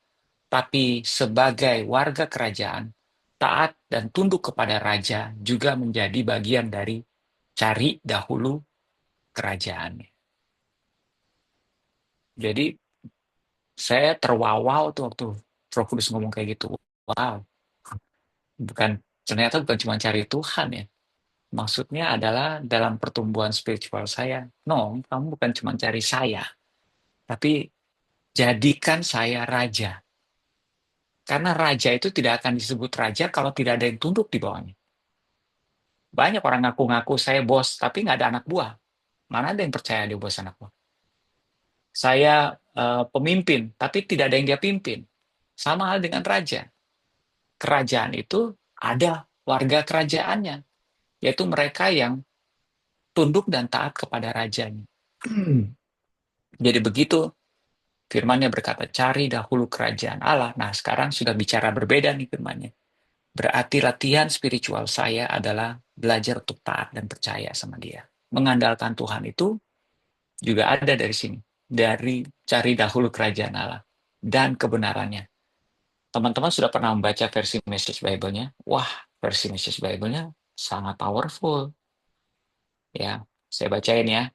tapi sebagai warga kerajaan, taat dan tunduk kepada raja juga menjadi bagian dari cari dahulu kerajaan. Jadi saya terwawau tuh waktu Roh Kudus ngomong kayak gitu. Wow, ternyata bukan cuma cari Tuhan ya. Maksudnya adalah dalam pertumbuhan spiritual saya. No, kamu bukan cuma cari saya, tapi jadikan saya raja. Karena raja itu tidak akan disebut raja kalau tidak ada yang tunduk di bawahnya. Banyak orang ngaku-ngaku saya bos, tapi nggak ada anak buah. Mana ada yang percaya dia bos anak buah? Saya pemimpin, tapi tidak ada yang dia pimpin. Sama hal dengan raja. Kerajaan itu ada warga kerajaannya, yaitu mereka yang tunduk dan taat kepada rajanya. Jadi begitu firman-Nya berkata, cari dahulu kerajaan Allah. Nah, sekarang sudah bicara berbeda nih firman-Nya. Berarti latihan spiritual saya adalah belajar untuk taat dan percaya sama dia. Mengandalkan Tuhan itu juga ada dari sini. Dari cari dahulu kerajaan Allah dan kebenarannya. Teman-teman sudah pernah membaca versi Message Bible-nya? Wah, versi Message Bible-nya sangat powerful. Ya, saya bacain ya.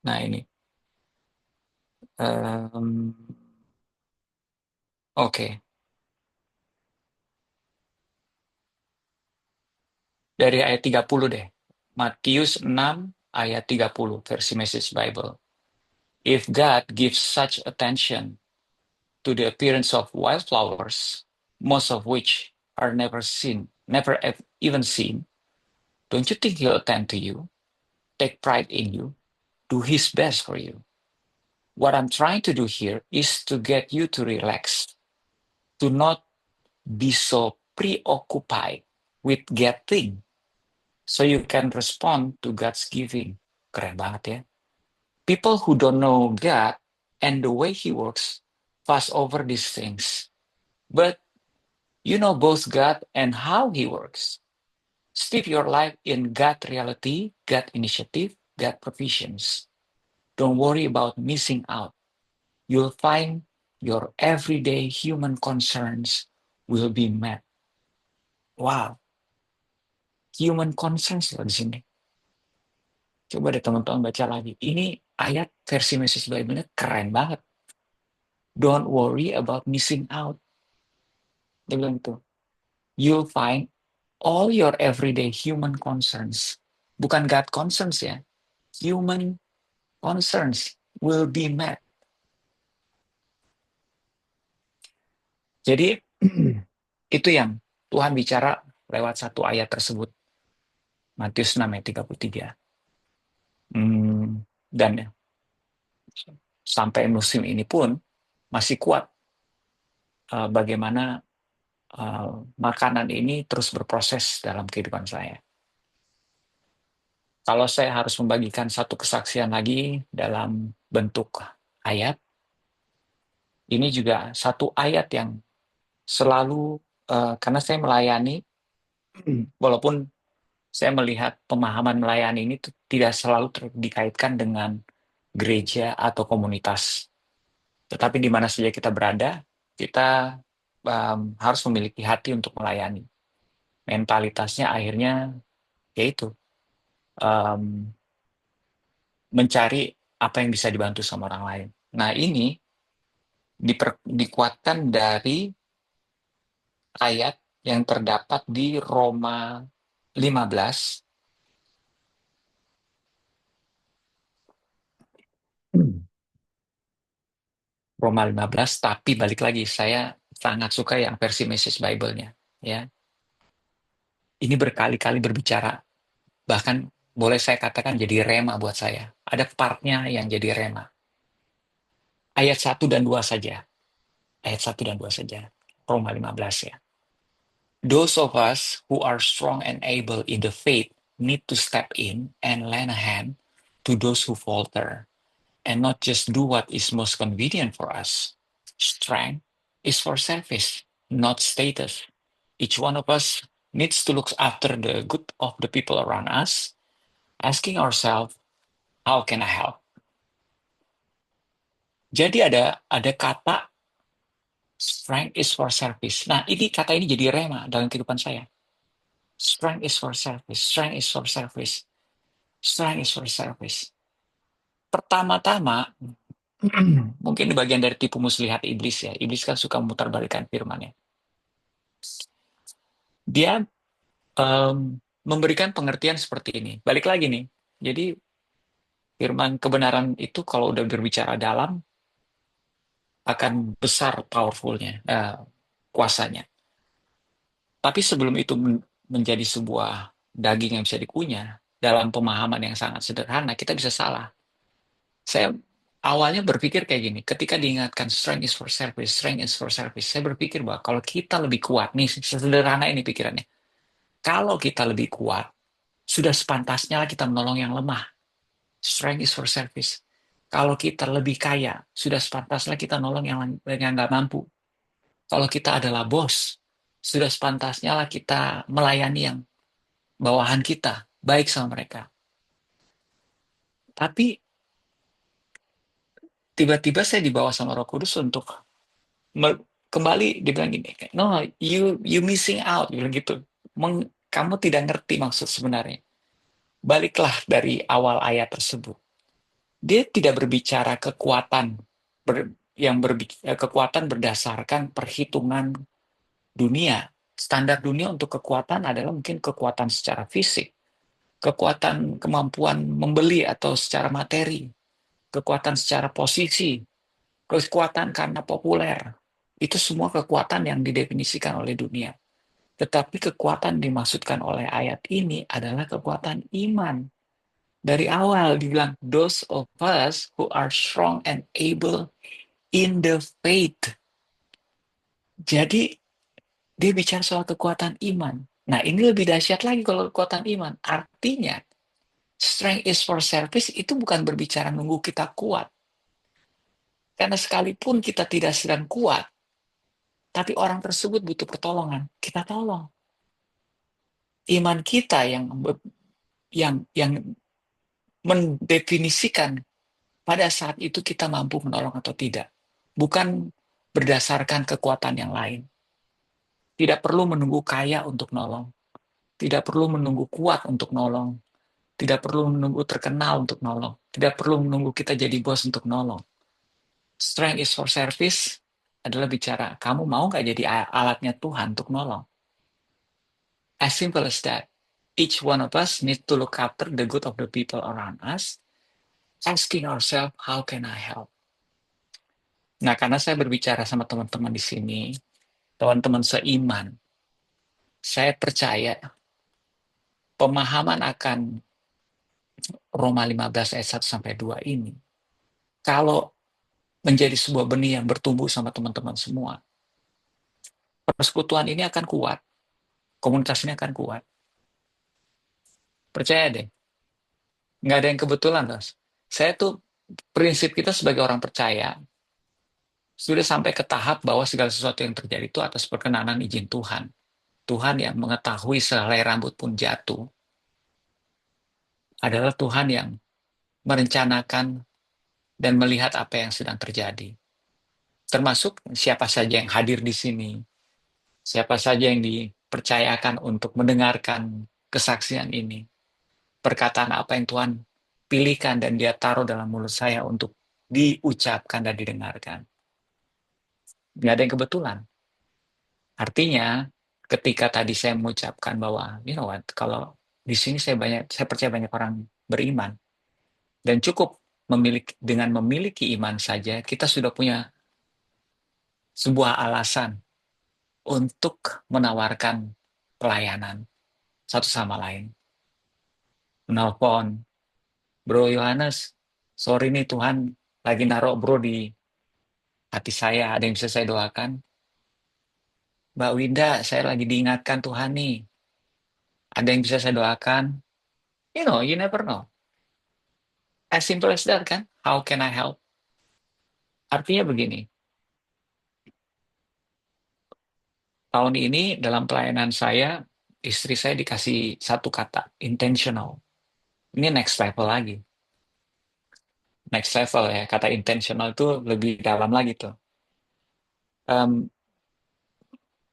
Nah, ini. Oke. Dari ayat 30 deh. Matius 6 ayat 30 versi Message Bible. If God gives such attention to the appearance of wildflowers, most of which are never even seen, don't you think he'll attend to you, take pride in you, do his best for you? What I'm trying to do here is to get you to relax, to not be so preoccupied with getting, so you can respond to God's giving. Keren banget ya. People who don't know God and the way He works fuss over these things. But you know both God and how He works. Steep your life in God reality, God initiative, God provisions. Don't worry about missing out. You'll find your everyday human concerns will be met. Wow, human concerns loh di sini. Coba deh teman-teman baca lagi. Ini ayat versi Message Bible-nya keren banget. Don't worry about missing out. Dia bilang itu. You'll find all your everyday human concerns. Bukan God concerns ya. Human concerns will be met. Jadi itu yang Tuhan bicara lewat satu ayat tersebut. Matius 6 ayat 33. Dan sampai musim ini pun masih kuat bagaimana makanan ini terus berproses dalam kehidupan saya. Kalau saya harus membagikan satu kesaksian lagi dalam bentuk ayat, ini juga satu ayat yang selalu, karena saya melayani Walaupun saya melihat pemahaman melayani ini tidak selalu dikaitkan dengan gereja atau komunitas. Tetapi di mana saja kita berada, kita harus memiliki hati untuk melayani. Mentalitasnya akhirnya yaitu um, mencari apa yang bisa dibantu sama orang lain. Nah, ini dikuatkan dari ayat yang terdapat di Roma 15. Roma 15, tapi balik lagi, saya sangat suka yang versi Message Bible-nya. Ya. Ini berkali-kali berbicara, bahkan boleh saya katakan jadi rema buat saya. Ada partnya yang jadi rema. Ayat 1 dan 2 saja. Ayat 1 dan 2 saja. Roma 15 ya. Those of us who are strong and able in the faith need to step in and lend a hand to those who falter, and not just do what is most convenient for us. Strength is for service, not status. Each one of us needs to look after the good of the people around us, asking ourselves, how can I help? Jadi ada kata strength is for service. Nah, ini kata ini jadi rema dalam kehidupan saya. Strength is for service, strength is for service, strength is for service. Pertama-tama, mungkin di bagian dari tipu muslihat iblis ya. Iblis kan suka memutarbalikkan firman-Nya. Dia memberikan pengertian seperti ini. Balik lagi nih. Jadi firman kebenaran itu kalau udah berbicara dalam akan besar powerfulnya, kuasanya. Tapi sebelum itu menjadi sebuah daging yang bisa dikunyah, dalam pemahaman yang sangat sederhana, kita bisa salah. Saya awalnya berpikir kayak gini, ketika diingatkan strength is for service, strength is for service, saya berpikir bahwa kalau kita lebih kuat, nih sederhana ini pikirannya, kalau kita lebih kuat, sudah sepantasnya kita menolong yang lemah. Strength is for service. Kalau kita lebih kaya, sudah sepantasnya kita nolong yang nggak mampu. Kalau kita adalah bos, sudah sepantasnya lah kita melayani yang bawahan kita, baik sama mereka. Tapi tiba-tiba saya dibawa sama Roh Kudus untuk kembali dibilang gini, no, you missing out, bilang gitu. Kamu tidak ngerti maksud sebenarnya. Baliklah dari awal ayat tersebut. Dia tidak berbicara kekuatan kekuatan berdasarkan perhitungan dunia. Standar dunia untuk kekuatan adalah mungkin kekuatan secara fisik, kekuatan kemampuan membeli atau secara materi, kekuatan secara posisi, kekuatan karena populer. Itu semua kekuatan yang didefinisikan oleh dunia. Tetapi kekuatan dimaksudkan oleh ayat ini adalah kekuatan iman. Dari awal dibilang, those of us who are strong and able in the faith. Jadi dia bicara soal kekuatan iman. Nah, ini lebih dahsyat lagi kalau kekuatan iman. Artinya, strength is for service itu bukan berbicara nunggu kita kuat. Karena sekalipun kita tidak sedang kuat, tapi orang tersebut butuh pertolongan, kita tolong. Iman kita yang mendefinisikan pada saat itu kita mampu menolong atau tidak. Bukan berdasarkan kekuatan yang lain. Tidak perlu menunggu kaya untuk nolong. Tidak perlu menunggu kuat untuk nolong. Tidak perlu menunggu terkenal untuk nolong. Tidak perlu menunggu kita jadi bos untuk nolong. Strength is for service adalah bicara, kamu mau nggak jadi alatnya Tuhan untuk nolong? As simple as that. Each one of us needs to look after the good of the people around us, asking ourselves, how can I help? Nah, karena saya berbicara sama teman-teman di sini, teman-teman seiman, saya percaya pemahaman akan Roma 15 ayat 1 sampai 2 ini, kalau menjadi sebuah benih yang bertumbuh sama teman-teman semua, persekutuan ini akan kuat, komunitas ini akan kuat. Percaya deh, nggak ada yang kebetulan, Ros. Saya tuh, prinsip kita sebagai orang percaya, sudah sampai ke tahap bahwa segala sesuatu yang terjadi itu atas perkenanan izin Tuhan. Tuhan yang mengetahui sehelai rambut pun jatuh, adalah Tuhan yang merencanakan dan melihat apa yang sedang terjadi. Termasuk siapa saja yang hadir di sini, siapa saja yang dipercayakan untuk mendengarkan kesaksian ini. Perkataan apa yang Tuhan pilihkan dan Dia taruh dalam mulut saya untuk diucapkan dan didengarkan. Nggak ada yang kebetulan. Artinya, ketika tadi saya mengucapkan bahwa, you know what, kalau di sini saya percaya banyak orang beriman, dan cukup dengan memiliki iman saja, kita sudah punya sebuah alasan untuk menawarkan pelayanan satu sama lain. Menelpon, Bro Yohanes, sorry nih Tuhan lagi naruh bro di hati saya, ada yang bisa saya doakan? Mbak Winda, saya lagi diingatkan Tuhan nih, ada yang bisa saya doakan? You never know. As simple as that kan? How can I help? Artinya begini, tahun ini dalam pelayanan saya, istri saya dikasih satu kata, intentional. Ini next level lagi. Next level ya, kata intentional itu lebih dalam lagi tuh.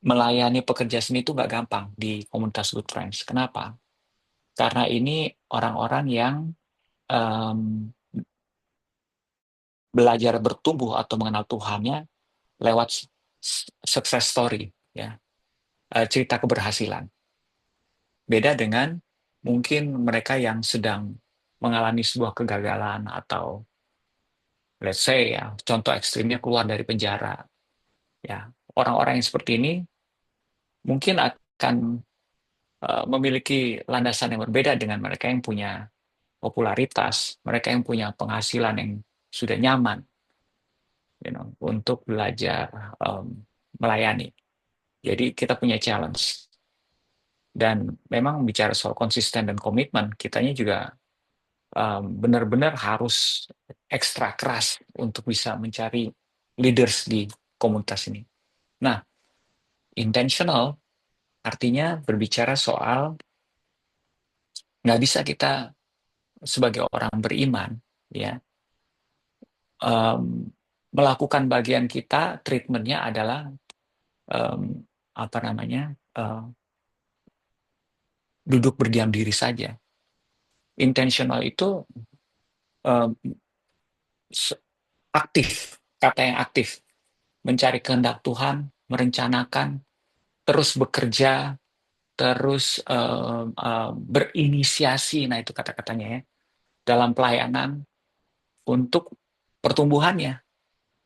Melayani pekerja seni itu nggak gampang di komunitas Good Friends. Kenapa? Karena ini orang-orang yang belajar bertumbuh atau mengenal Tuhannya lewat success story, ya, cerita keberhasilan. Beda dengan mungkin mereka yang sedang mengalami sebuah kegagalan atau let's say ya, contoh ekstrimnya keluar dari penjara. Ya, orang-orang yang seperti ini mungkin akan memiliki landasan yang berbeda dengan mereka yang punya popularitas, mereka yang punya penghasilan yang sudah nyaman, untuk belajar melayani. Jadi kita punya challenge. Dan memang bicara soal konsisten dan komitmen, kitanya juga benar-benar harus ekstra keras untuk bisa mencari leaders di komunitas ini. Nah, intentional artinya berbicara soal nggak bisa kita sebagai orang beriman, ya, melakukan bagian kita, treatmentnya adalah duduk berdiam diri saja. Intentional itu aktif, kata yang aktif, mencari kehendak Tuhan, merencanakan, terus bekerja, terus berinisiasi, nah itu kata-katanya ya, dalam pelayanan untuk pertumbuhannya.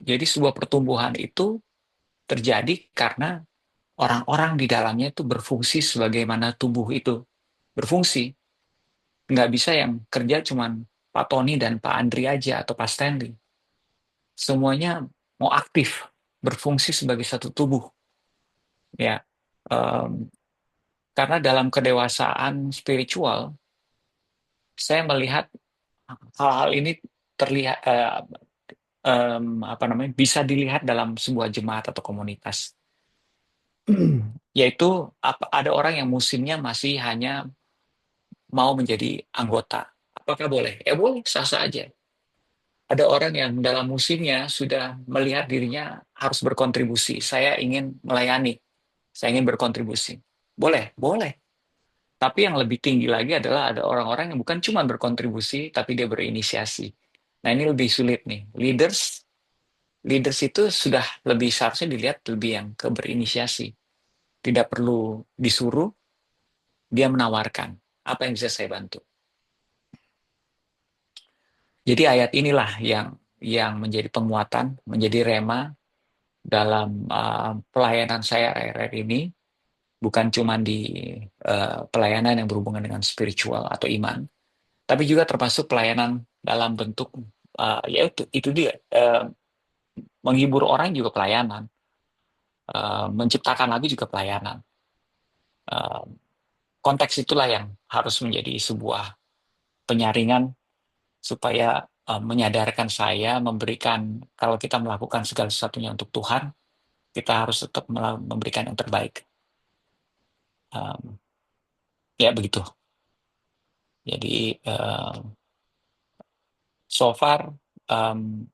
Jadi sebuah pertumbuhan itu terjadi karena orang-orang di dalamnya itu berfungsi sebagaimana tubuh itu berfungsi. Nggak bisa yang kerja cuman Pak Tony dan Pak Andri aja atau Pak Stanley. Semuanya mau aktif, berfungsi sebagai satu tubuh. Ya, karena dalam kedewasaan spiritual, saya melihat hal-hal ini terlihat bisa dilihat dalam sebuah jemaat atau komunitas. Yaitu ada orang yang musimnya masih hanya mau menjadi anggota. Apakah boleh? Ya boleh, sah-sah aja. Ada orang yang dalam musimnya sudah melihat dirinya harus berkontribusi. Saya ingin melayani, saya ingin berkontribusi. Boleh, boleh. Tapi yang lebih tinggi lagi adalah ada orang-orang yang bukan cuma berkontribusi, tapi dia berinisiasi. Nah ini lebih sulit nih. Leaders itu sudah lebih seharusnya dilihat lebih yang ke berinisiasi. Tidak perlu disuruh, dia menawarkan. Apa yang bisa saya bantu? Jadi ayat inilah yang menjadi penguatan, menjadi rema dalam pelayanan saya akhir-akhir ini, bukan cuma di pelayanan yang berhubungan dengan spiritual atau iman, tapi juga termasuk pelayanan dalam bentuk itu dia, menghibur orang juga pelayanan, menciptakan lagu juga pelayanan. Konteks itulah yang harus menjadi sebuah penyaringan supaya menyadarkan saya, memberikan, kalau kita melakukan segala sesuatunya untuk Tuhan, kita harus tetap memberikan yang terbaik. Um, ya begitu. Jadi so far um,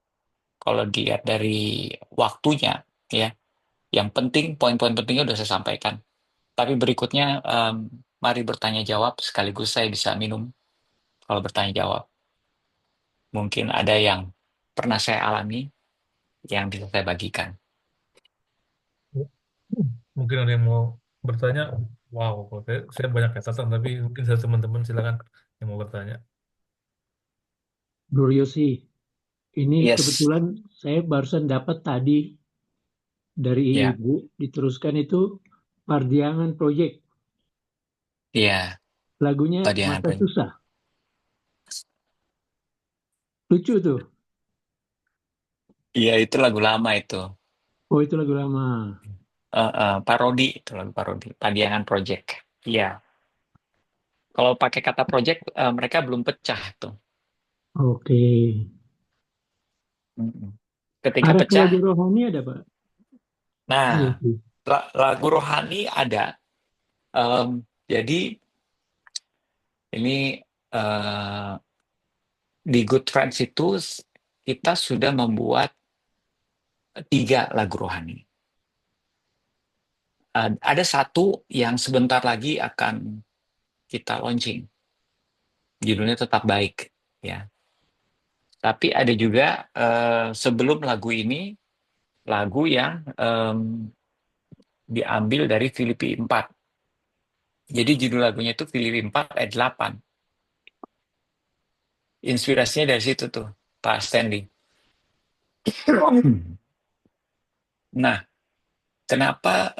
kalau dilihat dari waktunya, ya, yang penting poin-poin pentingnya udah saya sampaikan. Tapi berikutnya, mari bertanya jawab sekaligus saya bisa minum kalau bertanya jawab. Mungkin ada yang pernah saya alami yang bisa saya bagikan. Mungkin ada yang mau bertanya. Wow, oke. Saya banyak catatan, tapi mungkin saya teman-teman silakan yang mau bertanya. Bro Yosi, ini Yes, kebetulan saya barusan dapat tadi dari ya, ibu diteruskan itu Pardiangan Project. ya, Lagunya Pak Dian Masa Antoni. Susah. Lucu tuh. Iya, itu lagu lama itu. Oh, itu lagu lama. Parodi, itu lagu parodi. Padiangan Project. Iya. Kalau pakai kata project, mereka belum pecah tuh. Oke. Mm-mm. Ketika Arah pecah, lagu rohani ada, Pak? Iya nah, sih. lagu rohani ada. Jadi ini eh, di Good Friends itu kita sudah membuat 3 lagu rohani. Ada satu yang sebentar lagi akan kita launching. Judulnya Tetap Baik, ya. Tapi ada juga sebelum lagu ini lagu yang diambil dari Filipi 4. Jadi judul lagunya itu Filipi 4 ayat 8. Inspirasinya dari situ tuh, Pak Stanley. Nah, kenapa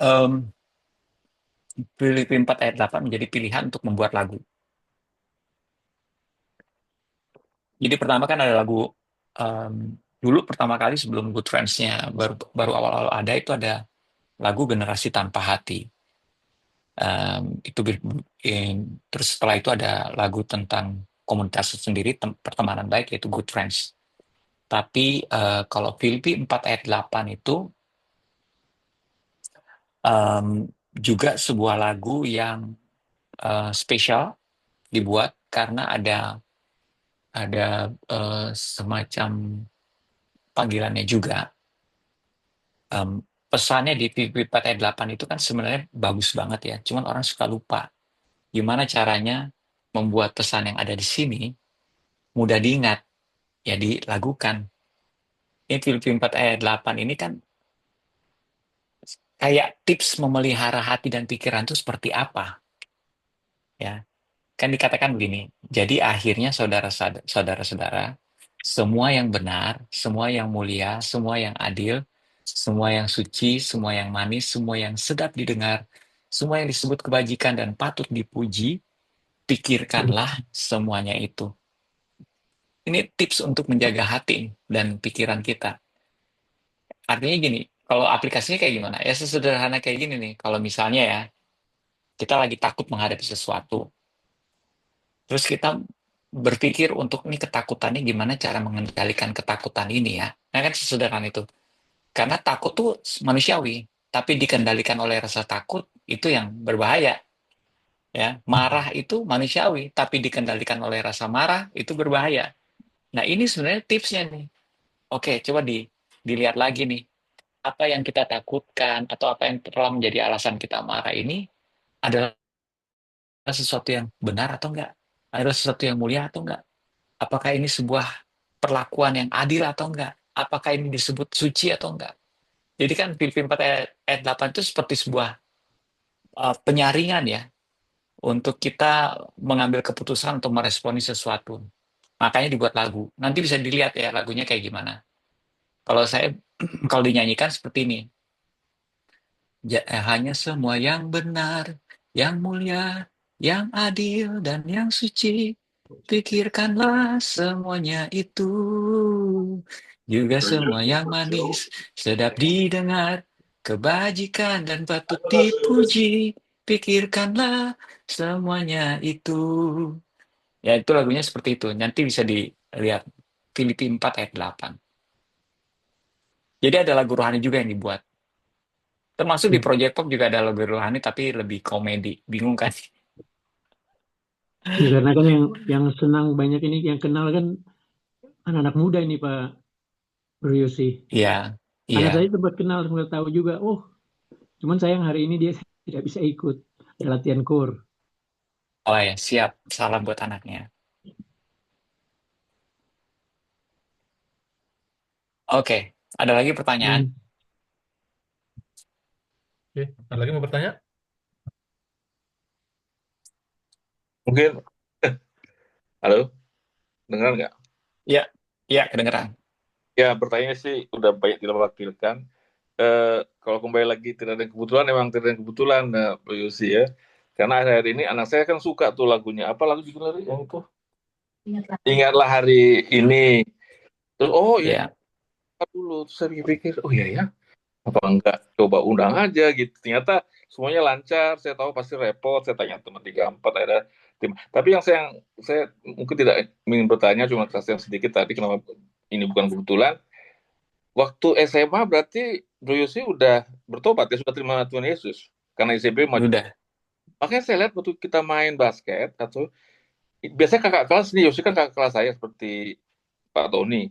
Filipi 4 ayat 8 menjadi pilihan untuk membuat lagu? Jadi pertama kan ada lagu dulu pertama kali sebelum Good Friends-nya baru awal-awal ada itu ada lagu Generasi Tanpa Hati. Itu terus setelah itu ada lagu tentang komunitas sendiri, pertemanan baik yaitu Good Friends. Tapi kalau Filipi 4 ayat 8 itu juga sebuah lagu yang spesial dibuat karena ada semacam panggilannya juga. Pesannya di Filipi 4 ayat 8 itu kan sebenarnya bagus banget ya, cuman orang suka lupa. Gimana caranya membuat pesan yang ada di sini mudah diingat, ya dilakukan. Ini Filipi 4 ayat 8 ini kan kayak tips memelihara hati dan pikiran itu seperti apa, ya. Kan dikatakan begini, jadi akhirnya saudara-saudara, semua yang benar, semua yang mulia, semua yang adil, semua yang suci, semua yang manis, semua yang sedap didengar, semua yang disebut kebajikan dan patut dipuji, pikirkanlah semuanya itu. Ini tips untuk menjaga hati dan pikiran kita. Artinya gini, kalau aplikasinya kayak gimana? Ya sesederhana kayak gini nih, kalau misalnya ya, kita lagi takut menghadapi sesuatu, terus kita berpikir untuk ini ketakutannya gimana cara mengendalikan ketakutan ini ya. Nah kan sesederhana itu. Karena takut tuh manusiawi, tapi dikendalikan oleh rasa takut itu yang berbahaya. Ya, marah itu manusiawi, tapi dikendalikan oleh rasa marah itu berbahaya. Nah ini sebenarnya tipsnya nih. Oke, coba dilihat lagi nih. Apa yang kita takutkan atau apa yang telah menjadi alasan kita marah ini adalah sesuatu yang benar atau enggak? Adalah sesuatu yang mulia atau enggak? Apakah ini sebuah perlakuan yang adil atau enggak? Apakah ini disebut suci atau enggak? Jadi kan Filipi 4 ayat 8 itu seperti sebuah penyaringan ya untuk kita mengambil keputusan untuk meresponi sesuatu. Makanya dibuat lagu. Nanti bisa dilihat ya lagunya kayak gimana. Kalau saya kalau dinyanyikan seperti ini. Hanya semua yang benar, yang mulia, yang adil dan yang suci. Pikirkanlah semuanya itu. Juga semua yang manis, sedap didengar, kebajikan dan patut dipuji. Pikirkanlah semuanya itu. Ya itu lagunya seperti itu. Nanti bisa dilihat Filipi 4 ayat 8. Jadi ada lagu rohani juga yang dibuat. Termasuk di Ya, Project Pop juga ada lagu rohani tapi lebih komedi. Bingung kan? ya karena kan yang senang banyak ini yang kenal kan anak-anak muda ini Pak Bro Yosi. Iya, iya. Anak saya sempat kenal, sempat tahu juga. Oh, cuman sayang hari ini dia tidak bisa ikut. Ada latihan core. Oh ya, siap. Salam buat anaknya. Oke, ada lagi pertanyaan? Hmm. Oke, ada lagi mau bertanya? Mungkin, halo, dengar nggak? Iya, iya, kedengeran. Ya, pertanyaannya sih udah banyak dilewatkan. Kalau kembali lagi tidak ada yang kebetulan, emang tidak ada yang kebetulan, Pak Yosi ya. Karena akhir-akhir ini anak saya kan suka tuh lagunya. Apa lagu judulnya tadi? Yang itu? Ingatlah hari ini. Terus, oh iya Iya. dulu. Terus saya pikir, oh iya ya, apa enggak coba undang aja gitu. Ternyata semuanya lancar. Saya tahu pasti repot. Saya tanya teman 3 4 ada tim. Tapi yang saya mungkin tidak ingin bertanya, cuma kasih yang sedikit tadi kenapa ini bukan kebetulan. Waktu SMA berarti Bro Yosi udah bertobat ya, sudah terima Tuhan Yesus. Karena SMP maju. Udah. Makanya saya lihat waktu kita main basket atau biasanya kakak kelas nih, Yosi kan kakak kelas saya seperti Pak Tony.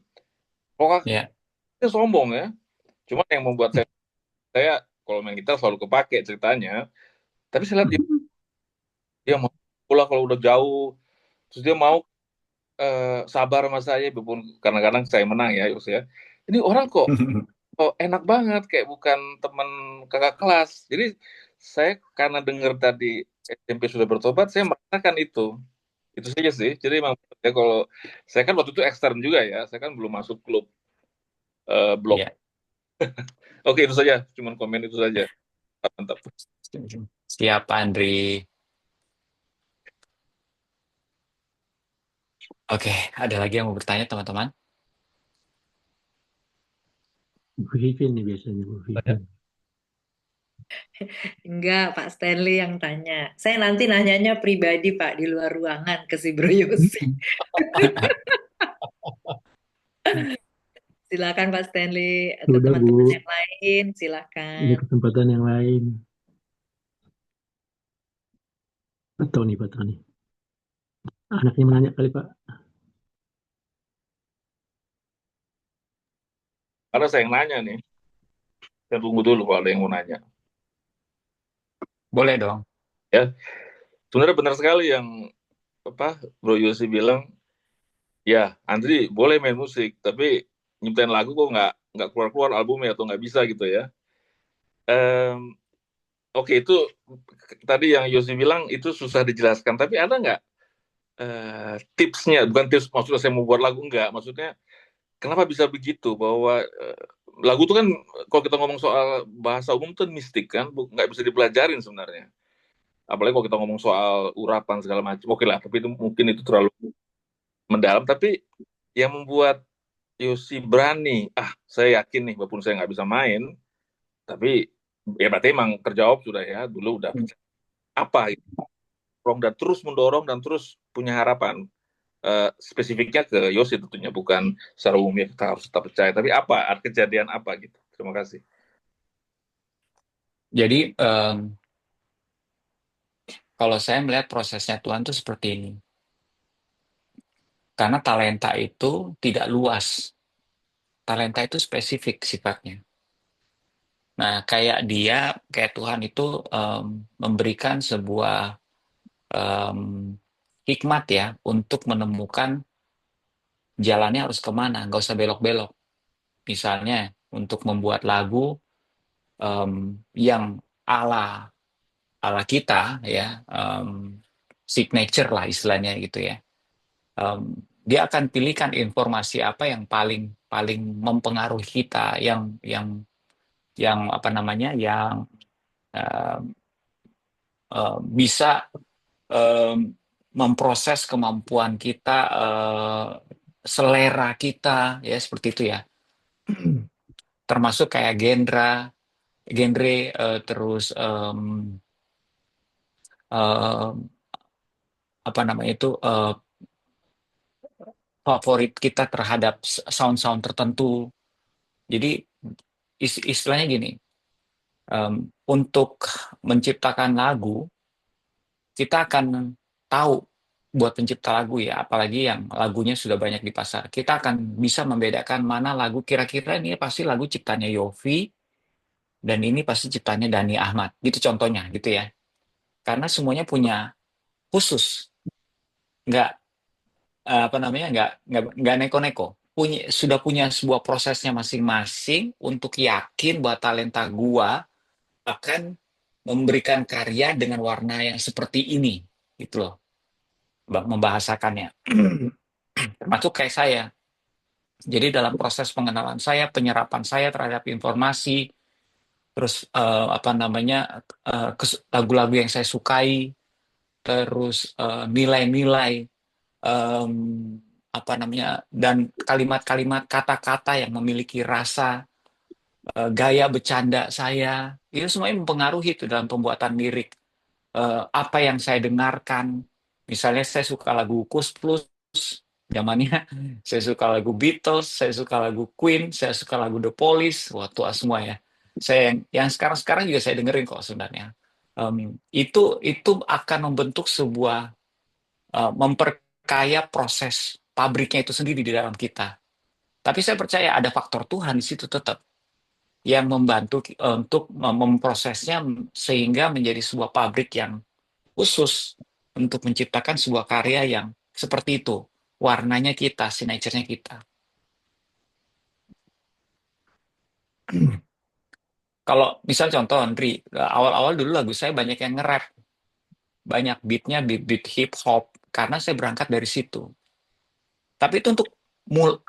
Kalau Ya. kakaknya sombong ya. Cuma yang membuat saya kalau main gitar selalu kepake ceritanya. Tapi saya lihat dia mau pulang kalau udah jauh. Terus dia mau sabar sama saya, walaupun kadang-kadang saya menang ya, Yos ya. Ini orang kok enak banget, kayak bukan teman kakak kelas. Jadi saya karena dengar tadi SMP sudah bertobat, saya merasakan itu. Itu saja sih. Jadi emang ya kalau saya kan waktu itu ekstern juga ya, saya kan belum masuk klub blok. Iya. Oke itu saja, cuman komen itu saja. Mantap. Siap, Andri. Oke, ada lagi yang mau bertanya, teman-teman? Bu Vivin nih biasanya Bu Tanya. Vivin. Enggak, Pak Stanley yang tanya. Saya nanti nanyanya pribadi, Pak, di luar ruangan ke si Bro Yosi. Silakan Pak Stanley atau Udah Bu, teman-teman yang lain, ini silakan. kesempatan yang lain. Atau nih Pak Tony. Anaknya menanya kali Pak. Karena saya yang nanya nih, saya tunggu dulu kalau ada yang mau nanya. Boleh dong. Ya, sebenarnya benar sekali yang apa Bro Yosi bilang. Ya, Andri boleh main musik, tapi nyiptain lagu kok nggak keluar-keluar albumnya atau nggak bisa gitu ya. Em, Oke itu tadi yang Yosi bilang itu susah dijelaskan, tapi ada nggak tipsnya? Bukan tips maksudnya saya mau buat lagu nggak, maksudnya kenapa bisa begitu? Bahwa lagu itu kan kalau kita ngomong soal bahasa umum itu mistik kan, nggak bisa dipelajarin sebenarnya. Apalagi kalau kita ngomong soal urapan segala macam. Oke lah, tapi itu mungkin itu terlalu mendalam. Tapi yang membuat Yosi berani, saya yakin nih, walaupun saya nggak bisa main, tapi ya berarti emang terjawab sudah ya, dulu udah percaya. Apa gitu, dan terus mendorong dan terus punya harapan. Spesifiknya ke Yosi tentunya, bukan secara umumnya kita harus tetap percaya, tapi apa, kejadian apa gitu. Terima kasih. Jadi, kalau saya melihat prosesnya Tuhan itu seperti ini. Karena talenta itu tidak luas. Talenta itu spesifik sifatnya. Nah, kayak Tuhan itu memberikan sebuah em, hikmat ya untuk menemukan jalannya harus kemana, nggak usah belok-belok. Misalnya untuk membuat lagu yang ala ala kita ya, signature lah istilahnya gitu ya. Dia akan pilihkan informasi apa yang paling paling mempengaruhi kita, yang apa namanya, yang em, bisa memproses kemampuan kita, selera kita, ya seperti itu ya. Termasuk kayak genre, terus em, apa namanya itu, favorit kita terhadap sound-sound tertentu. Jadi istilahnya gini, Untuk menciptakan lagu, kita akan tahu buat pencipta lagu ya, apalagi yang lagunya sudah banyak di pasar. Kita akan bisa membedakan mana lagu kira-kira ini pasti lagu ciptanya Yofi dan ini pasti ciptanya Dani Ahmad. Gitu contohnya gitu ya. Karena semuanya punya khusus, nggak apa namanya nggak neko-neko. Sudah punya sebuah prosesnya masing-masing untuk yakin bahwa talenta gua akan memberikan karya dengan warna yang seperti ini gitu loh, membahasakannya. Termasuk kayak saya. Jadi dalam proses pengenalan saya, penyerapan saya terhadap informasi, terus apa namanya lagu-lagu yang saya sukai, terus nilai-nilai em, apa namanya dan kalimat-kalimat kata-kata yang memiliki rasa, gaya bercanda saya, itu semuanya mempengaruhi itu dalam pembuatan lirik. Apa yang saya dengarkan, misalnya saya suka lagu Kus Plus zamannya, saya suka lagu Beatles, saya suka lagu Queen, saya suka lagu The Police, wah tua semua ya. Saya yang sekarang-sekarang juga saya dengerin kok sebenarnya. Itu akan membentuk sebuah memperkaya proses pabriknya itu sendiri di dalam kita. Tapi saya percaya ada faktor Tuhan di situ tetap yang membantu untuk memprosesnya sehingga menjadi sebuah pabrik yang khusus untuk menciptakan sebuah karya yang seperti itu. Warnanya kita, signature-nya kita. Kalau misal contoh, Andri, awal-awal dulu lagu saya banyak yang nge-rap. Banyak beat-nya beat-beat hip-hop. Karena saya berangkat dari situ. Tapi itu untuk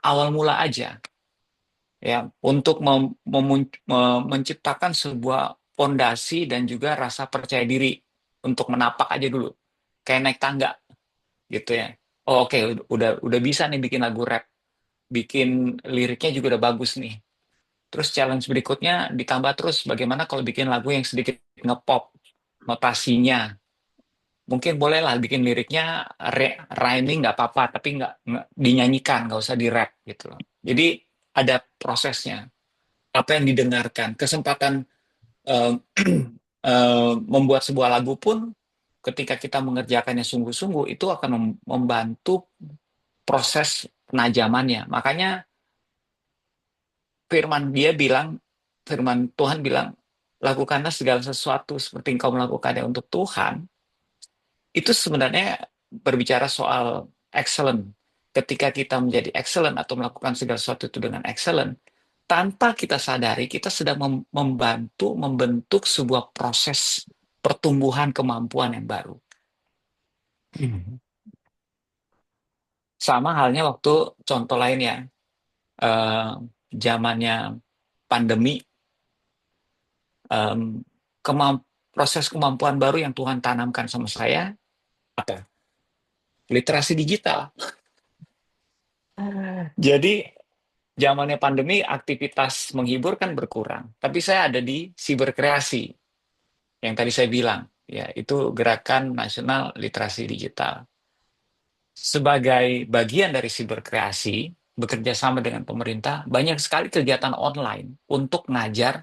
awal mula aja. Ya, untuk menciptakan sebuah fondasi dan juga rasa percaya diri untuk menapak aja dulu. Kayak naik tangga gitu ya. Oh, oke, udah bisa nih bikin lagu rap. Bikin liriknya juga udah bagus nih. Terus challenge berikutnya ditambah terus bagaimana kalau bikin lagu yang sedikit ngepop, notasinya. Mungkin bolehlah bikin liriknya rhyming nggak apa-apa, tapi nggak dinyanyikan, nggak usah di rap gitu loh. Jadi ada prosesnya. Apa yang didengarkan, kesempatan eh, membuat sebuah lagu pun ketika kita mengerjakannya sungguh-sungguh itu akan membantu proses penajamannya. Makanya firman Tuhan bilang, lakukanlah segala sesuatu seperti engkau melakukannya untuk Tuhan. Itu sebenarnya berbicara soal excellent. Ketika kita menjadi excellent atau melakukan segala sesuatu itu dengan excellent, tanpa kita sadari, kita sedang membantu membentuk sebuah proses pertumbuhan kemampuan yang baru. Sama halnya waktu contoh lainnya, zamannya pandemi, proses kemampuan baru yang Tuhan tanamkan sama saya, apa? Literasi digital. Jadi zamannya pandemi aktivitas menghibur kan berkurang, tapi saya ada di siberkreasi yang tadi saya bilang, ya itu gerakan nasional literasi digital. Sebagai bagian dari siberkreasi, bekerja sama dengan pemerintah, banyak sekali kegiatan online untuk ngajar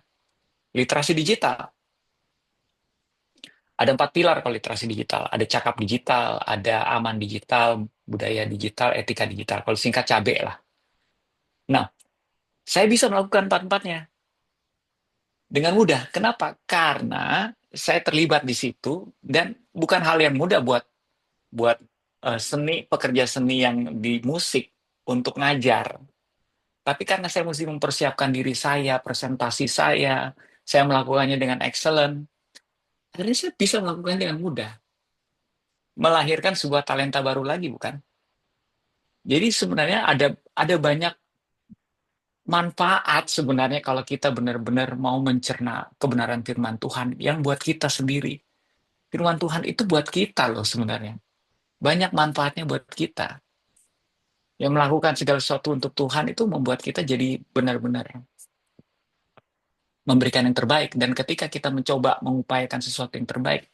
literasi digital. Ada 4 pilar kalau literasi digital. Ada cakap digital, ada aman digital, budaya digital, etika digital. Kalau singkat cabe lah. Nah, saya bisa melakukan 4-4-nya dengan mudah. Kenapa? Karena saya terlibat di situ dan bukan hal yang mudah buat pekerja seni yang di musik untuk ngajar. Tapi karena saya mesti mempersiapkan diri saya, presentasi saya melakukannya dengan excellent. Akhirnya saya bisa melakukan dengan mudah. Melahirkan sebuah talenta baru lagi, bukan? Jadi sebenarnya ada banyak manfaat sebenarnya kalau kita benar-benar mau mencerna kebenaran firman Tuhan yang buat kita sendiri. Firman Tuhan itu buat kita loh sebenarnya. Banyak manfaatnya buat kita. Yang melakukan segala sesuatu untuk Tuhan itu membuat kita jadi benar-benar memberikan yang terbaik. Dan ketika kita mencoba mengupayakan sesuatu yang terbaik,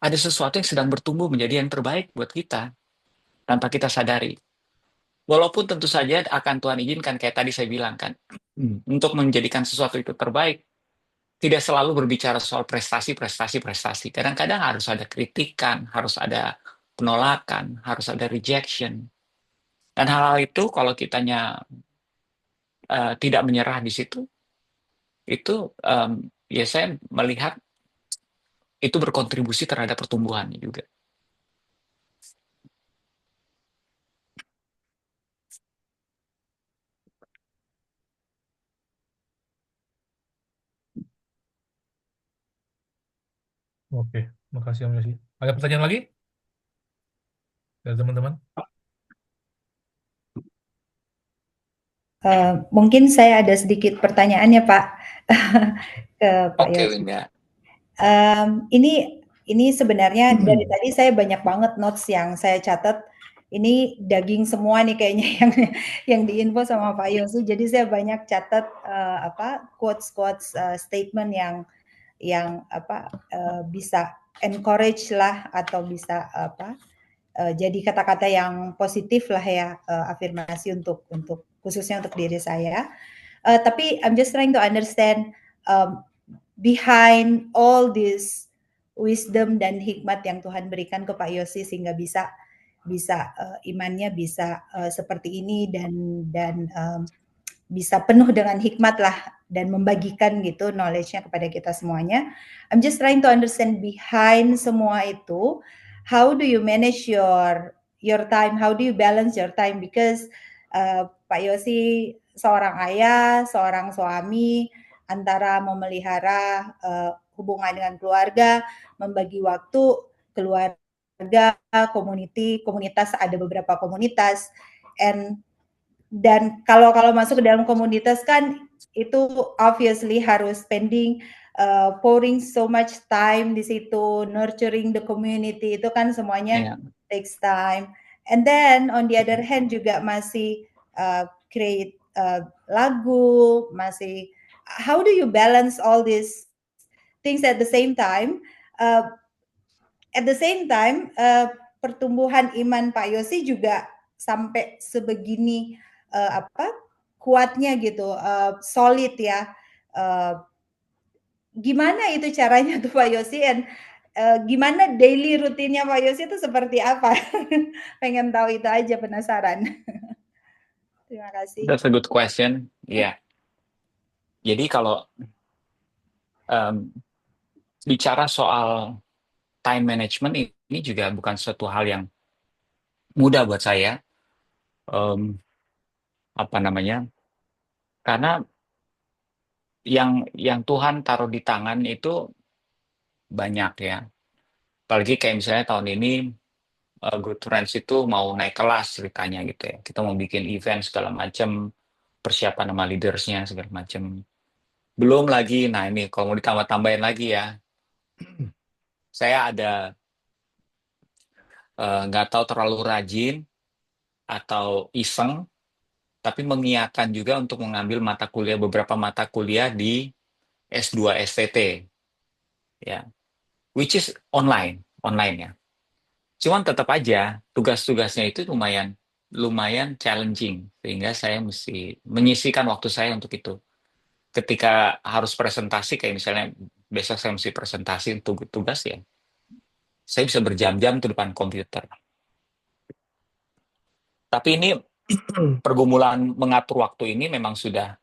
ada sesuatu yang sedang bertumbuh menjadi yang terbaik buat kita tanpa kita sadari. Walaupun tentu saja akan Tuhan izinkan, kayak tadi saya bilang kan, untuk menjadikan sesuatu itu terbaik, tidak selalu berbicara soal prestasi, prestasi, prestasi. Kadang-kadang harus ada kritikan, harus ada penolakan, harus ada rejection. Dan hal-hal itu kalau kitanya tidak menyerah di situ, itu ya saya melihat itu berkontribusi terhadap pertumbuhannya juga. Oke, makasih Om Yosi. Ada pertanyaan lagi dari teman-teman? Mungkin saya ada sedikit pertanyaannya Pak ke Pak Oke, Yosi. Winda. Ini sebenarnya dari tadi saya banyak banget notes yang saya catat. Ini daging semua nih kayaknya yang diinfo sama Pak Yosi. Jadi saya banyak catat quotes statement yang bisa encourage lah atau bisa jadi kata-kata yang positif lah ya, afirmasi untuk khususnya untuk diri saya. Tapi I'm just trying to understand behind all this wisdom dan hikmat yang Tuhan berikan ke Pak Yosi sehingga bisa imannya bisa seperti ini dan bisa penuh dengan hikmat lah dan membagikan gitu knowledge-nya kepada kita semuanya. I'm just trying to understand behind semua itu, how do you manage your time? How do you balance your time? Because Pak Yosi seorang ayah, seorang suami, antara memelihara hubungan dengan keluarga, membagi waktu keluarga, komunitas, ada beberapa komunitas, dan kalau masuk ke dalam komunitas kan itu obviously harus spending pouring so much time di situ, nurturing the community, itu kan semuanya takes time. And then on the other hand juga masih create lagu, masih how do you balance all these things at the same time? Pertumbuhan iman Pak Yosi juga sampai sebegini kuatnya gitu, solid ya. Gimana itu caranya tuh Pak Yosi, and gimana daily rutinnya Pak Yosi itu seperti apa? Pengen tahu itu aja, penasaran. Terima kasih. That's a good question. Ya. Jadi kalau bicara soal time management ini juga bukan suatu hal yang mudah buat saya. Karena yang Tuhan taruh di tangan itu banyak ya. Apalagi kayak misalnya tahun ini Good Friends itu mau naik kelas ceritanya gitu ya. Kita mau bikin event segala macam, persiapan sama leadersnya segala macam. Belum lagi, nah ini kalau mau ditambah-tambahin lagi ya, saya ada nggak tahu terlalu rajin atau iseng, tapi mengiakan juga untuk mengambil beberapa mata kuliah di S2 STT, ya, which is online ya. Cuman tetap aja tugas-tugasnya itu lumayan challenging, sehingga saya mesti menyisihkan waktu saya untuk itu. Ketika harus presentasi, kayak misalnya besok saya mesti presentasi untuk tugas ya, saya bisa berjam-jam di depan komputer. Tapi ini pergumulan mengatur waktu ini memang sudah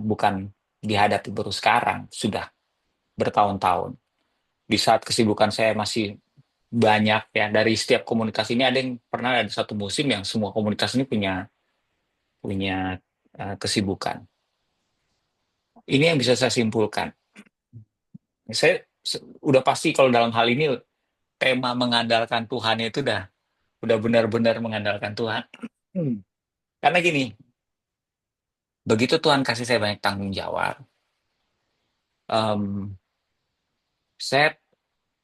bukan dihadapi baru sekarang, sudah bertahun-tahun. Di saat kesibukan saya masih banyak ya, dari setiap komunitas ini pernah ada satu musim yang semua komunitas ini punya kesibukan. Ini yang bisa saya simpulkan. Saya udah pasti kalau dalam hal ini tema mengandalkan Tuhan itu udah benar-benar mengandalkan Tuhan. Karena gini, begitu Tuhan kasih saya banyak tanggung jawab, saya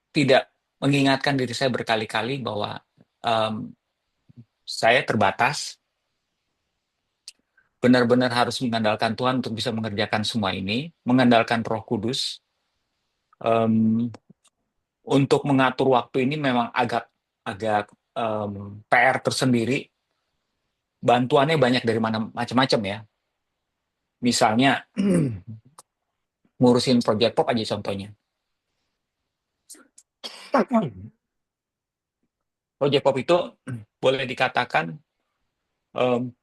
tidak mengingatkan diri saya berkali-kali bahwa saya terbatas, benar-benar harus mengandalkan Tuhan untuk bisa mengerjakan semua ini, mengandalkan Roh Kudus. Untuk mengatur waktu ini memang agak PR tersendiri. Bantuannya banyak dari macam-macam ya. Misalnya ngurusin project pop aja contohnya. Project pop itu boleh dikatakan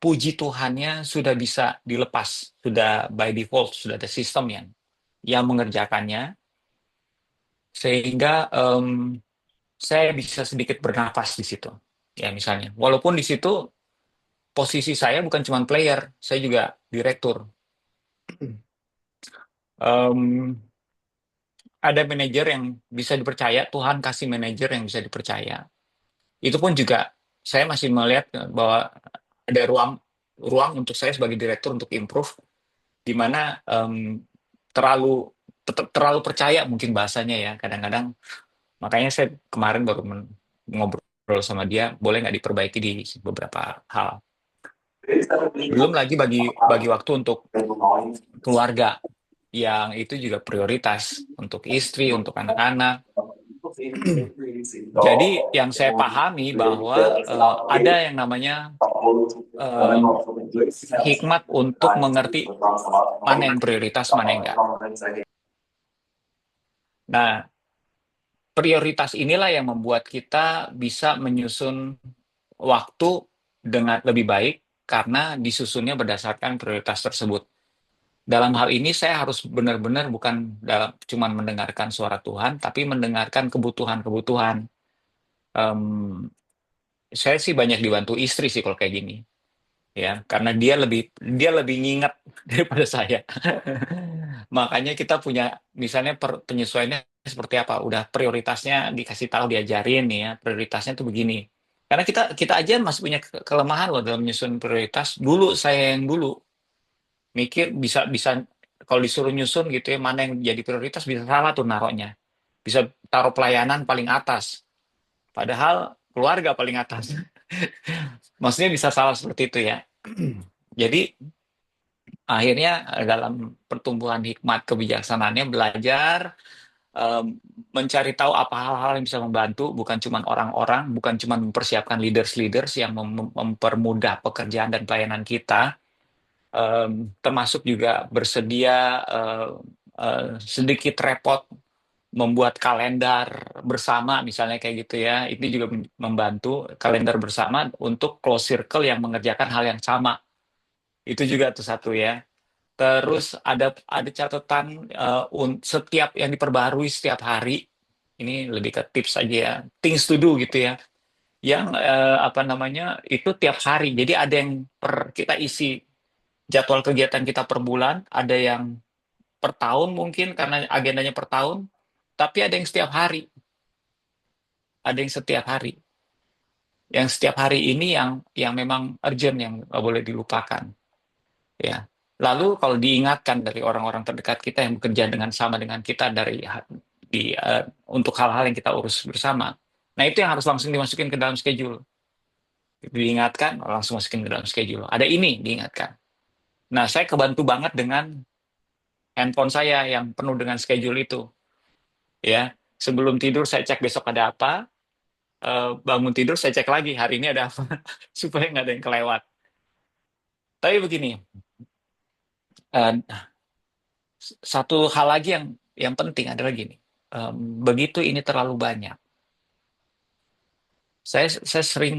puji Tuhannya sudah bisa dilepas, sudah by default, sudah ada sistem yang mengerjakannya, sehingga saya bisa sedikit bernafas di situ. Ya misalnya, walaupun di situ posisi saya bukan cuma player, saya juga direktur. Em, ada manajer yang bisa dipercaya, Tuhan kasih manajer yang bisa dipercaya. Itu pun juga saya masih melihat bahwa ada ruang untuk saya sebagai direktur untuk improve, di mana terlalu percaya mungkin bahasanya ya kadang-kadang. Makanya saya kemarin baru ngobrol sama dia, boleh nggak diperbaiki di beberapa hal. Belum lagi bagi waktu untuk keluarga, yang itu juga prioritas untuk istri, untuk anak-anak. Jadi yang saya pahami bahwa ada yang namanya hikmat untuk mengerti mana yang prioritas, mana yang enggak. Nah, prioritas inilah yang membuat kita bisa menyusun waktu dengan lebih baik karena disusunnya berdasarkan prioritas tersebut. Dalam hal ini saya harus benar-benar bukan cuma mendengarkan suara Tuhan, tapi mendengarkan kebutuhan-kebutuhan. Saya sih banyak dibantu istri sih kalau kayak gini, ya, karena dia lebih nginget daripada saya. Makanya kita punya misalnya penyesuaiannya seperti apa, udah prioritasnya dikasih tahu, diajarin nih ya, prioritasnya tuh begini. Karena kita aja masih punya kelemahan loh dalam menyusun prioritas. Dulu saya yang dulu mikir bisa kalau disuruh nyusun gitu ya, mana yang jadi prioritas bisa salah tuh naruhnya. Bisa taruh pelayanan paling atas, padahal keluarga paling atas. Maksudnya bisa salah seperti itu ya. Jadi akhirnya dalam pertumbuhan hikmat kebijaksanaannya belajar mencari tahu apa hal-hal yang bisa membantu, bukan cuma orang-orang, bukan cuma mempersiapkan leaders-leaders yang mempermudah pekerjaan dan pelayanan kita, termasuk juga bersedia sedikit repot membuat kalender bersama misalnya kayak gitu ya. Itu juga membantu kalender bersama untuk close circle yang mengerjakan hal yang sama. Itu juga tuh satu ya. Terus ada catatan setiap yang diperbarui setiap hari. Ini lebih ke tips aja ya. Things to do gitu ya. Yang itu tiap hari. Jadi ada yang kita isi jadwal kegiatan kita per bulan, ada yang per tahun mungkin karena agendanya per tahun, tapi ada yang setiap hari. Ada yang setiap hari. Yang setiap hari ini yang memang urgent, yang nggak boleh dilupakan. Ya. Lalu kalau diingatkan dari orang-orang terdekat kita yang bekerja sama dengan kita untuk hal-hal yang kita urus bersama. Nah, itu yang harus langsung dimasukin ke dalam schedule. Diingatkan, langsung masukin ke dalam schedule. Ada ini diingatkan. Nah, saya kebantu banget dengan handphone saya yang penuh dengan schedule itu. Ya, sebelum tidur saya cek besok ada apa. Bangun tidur saya cek lagi hari ini ada apa supaya nggak ada yang kelewat. Tapi begini, satu hal lagi yang penting adalah gini, begitu ini terlalu banyak, saya sering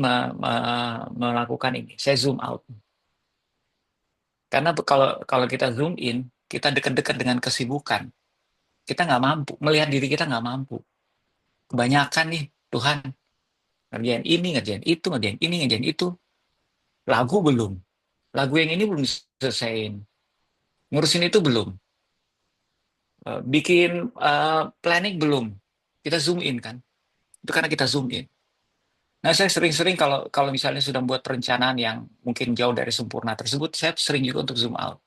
melakukan ini, saya zoom out. Karena kalau kita zoom in, kita dekat-dekat dengan kesibukan, kita nggak mampu melihat diri kita, nggak mampu. Kebanyakan nih, Tuhan ngerjain ini, ngerjain itu, ngerjain ini, ngerjain itu, lagu belum, lagu yang ini belum selesaiin, ngurusin itu belum, bikin planning belum, kita zoom in kan, itu karena kita zoom in. Nah, saya sering-sering kalau misalnya sudah membuat perencanaan yang mungkin jauh dari sempurna tersebut, saya sering juga untuk zoom out.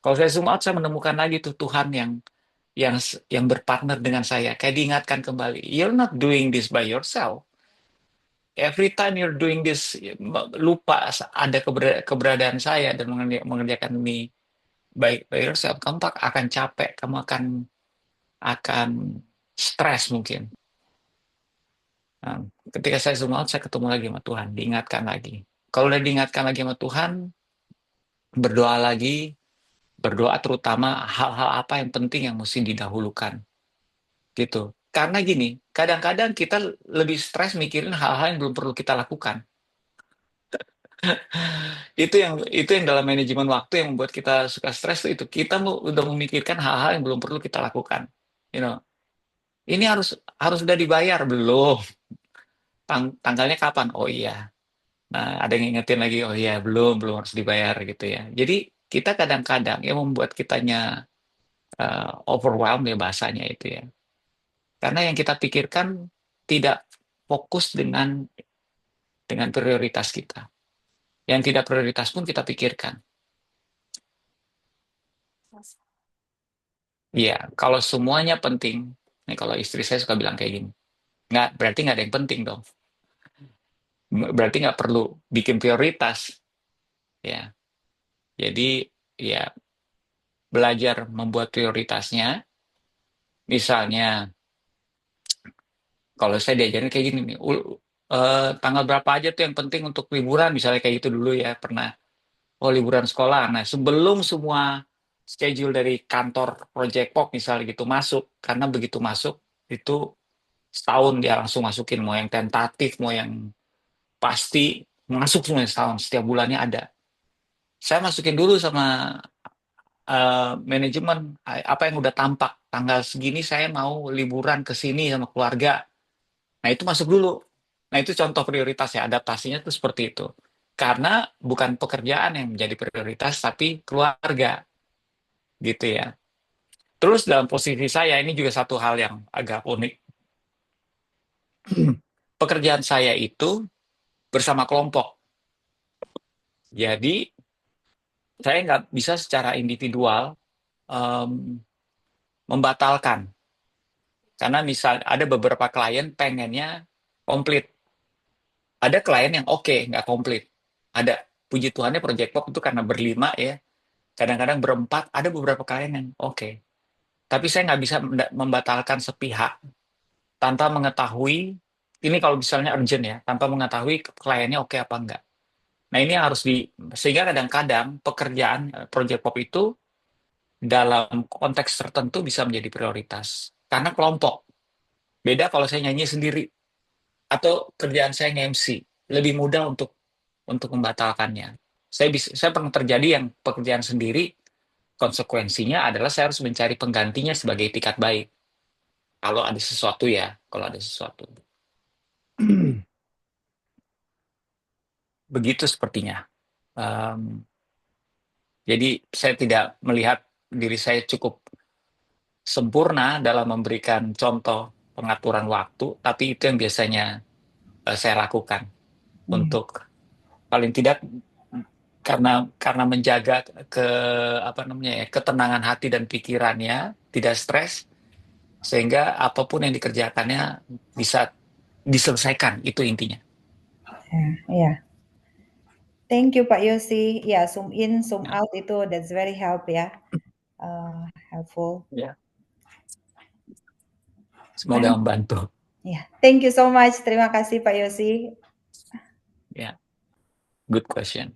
Kalau saya zoom out, saya menemukan lagi tuh Tuhan yang berpartner dengan saya, kayak diingatkan kembali, you're not doing this by yourself. Every time you're doing this, lupa ada keberadaan saya dan mengerjakan ini by yourself, kamu akan capek, kamu akan stres mungkin. Nah, ketika saya zoom out, saya ketemu lagi sama Tuhan, diingatkan lagi. Kalau udah diingatkan lagi sama Tuhan, berdoa lagi, Berdoa terutama hal-hal apa yang penting yang mesti didahulukan, gitu. Karena gini, kadang-kadang kita lebih stres mikirin hal-hal yang belum perlu kita lakukan. Itu yang dalam manajemen waktu yang membuat kita suka stres tuh itu. Kita udah memikirkan hal-hal yang belum perlu kita lakukan. You know, ini harus harus udah dibayar belum? Tanggalnya kapan? Oh iya. Nah, ada yang ngingetin lagi, oh iya belum harus dibayar gitu ya. Jadi kita kadang-kadang yang membuat kitanya overwhelmed ya bahasanya itu ya. Karena yang kita pikirkan tidak fokus dengan prioritas kita. Yang tidak prioritas pun kita pikirkan. Iya, kalau semuanya penting, nih kalau istri saya suka bilang kayak gini, berarti nggak ada yang penting dong. Berarti nggak perlu bikin prioritas. Ya, jadi ya belajar membuat prioritasnya. Misalnya, kalau saya diajarin kayak gini nih, tanggal berapa aja tuh yang penting untuk liburan, misalnya kayak gitu dulu ya, pernah. Oh, liburan sekolah. Nah, sebelum semua schedule dari kantor Project Pop misalnya gitu masuk, karena begitu masuk, itu setahun dia langsung masukin, mau yang tentatif, mau yang pasti, masuk semua setahun, setiap bulannya ada. Saya masukin dulu sama manajemen, apa yang udah tampak, tanggal segini saya mau liburan ke sini sama keluarga. Nah, itu masuk dulu. Nah, itu contoh prioritas ya, adaptasinya tuh seperti itu. Karena bukan pekerjaan yang menjadi prioritas, tapi keluarga, gitu ya. Terus dalam posisi saya, ini juga satu hal yang agak unik. Pekerjaan saya itu bersama kelompok. Jadi, saya nggak bisa secara individual membatalkan. Karena misal ada beberapa klien pengennya komplit. Ada klien yang oke, nggak komplit. Ada, puji Tuhannya Project Pop itu karena berlima ya, kadang-kadang berempat, ada beberapa klien yang oke. Tapi saya nggak bisa membatalkan sepihak tanpa mengetahui, ini kalau misalnya urgent ya, tanpa mengetahui kliennya oke apa enggak. Nah ini harus sehingga kadang-kadang pekerjaan Project Pop itu dalam konteks tertentu bisa menjadi prioritas. Karena kelompok. Beda kalau saya nyanyi sendiri atau kerjaan saya nge-MC, lebih mudah untuk membatalkannya. Saya pernah terjadi yang pekerjaan sendiri, konsekuensinya adalah saya harus mencari penggantinya sebagai itikat baik. Kalau ada sesuatu ya, kalau ada sesuatu. Begitu sepertinya. Jadi saya tidak melihat diri saya cukup sempurna dalam memberikan contoh pengaturan waktu, tapi itu yang biasanya saya lakukan untuk paling tidak karena menjaga ketenangan hati dan pikirannya, tidak stres, sehingga apapun yang dikerjakannya bisa diselesaikan, itu intinya. Ya. Thank you Pak Yosi. Ya, zoom in, zoom out itu that's very helpful. Ya. Semoga membantu. Ya, thank you so much. Terima kasih Pak Yosi. Ya, good question.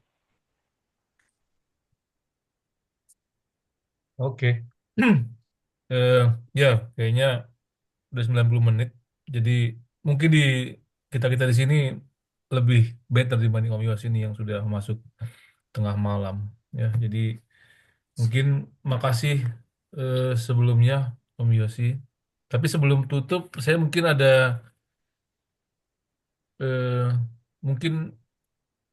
Oke. Ya, kayaknya udah 90 menit. Jadi mungkin kita di sini lebih better dibanding Om Yos ini yang sudah masuk tengah malam. Ya, jadi mungkin makasih sebelumnya Om Yosi. Tapi sebelum tutup, saya mungkin ada mungkin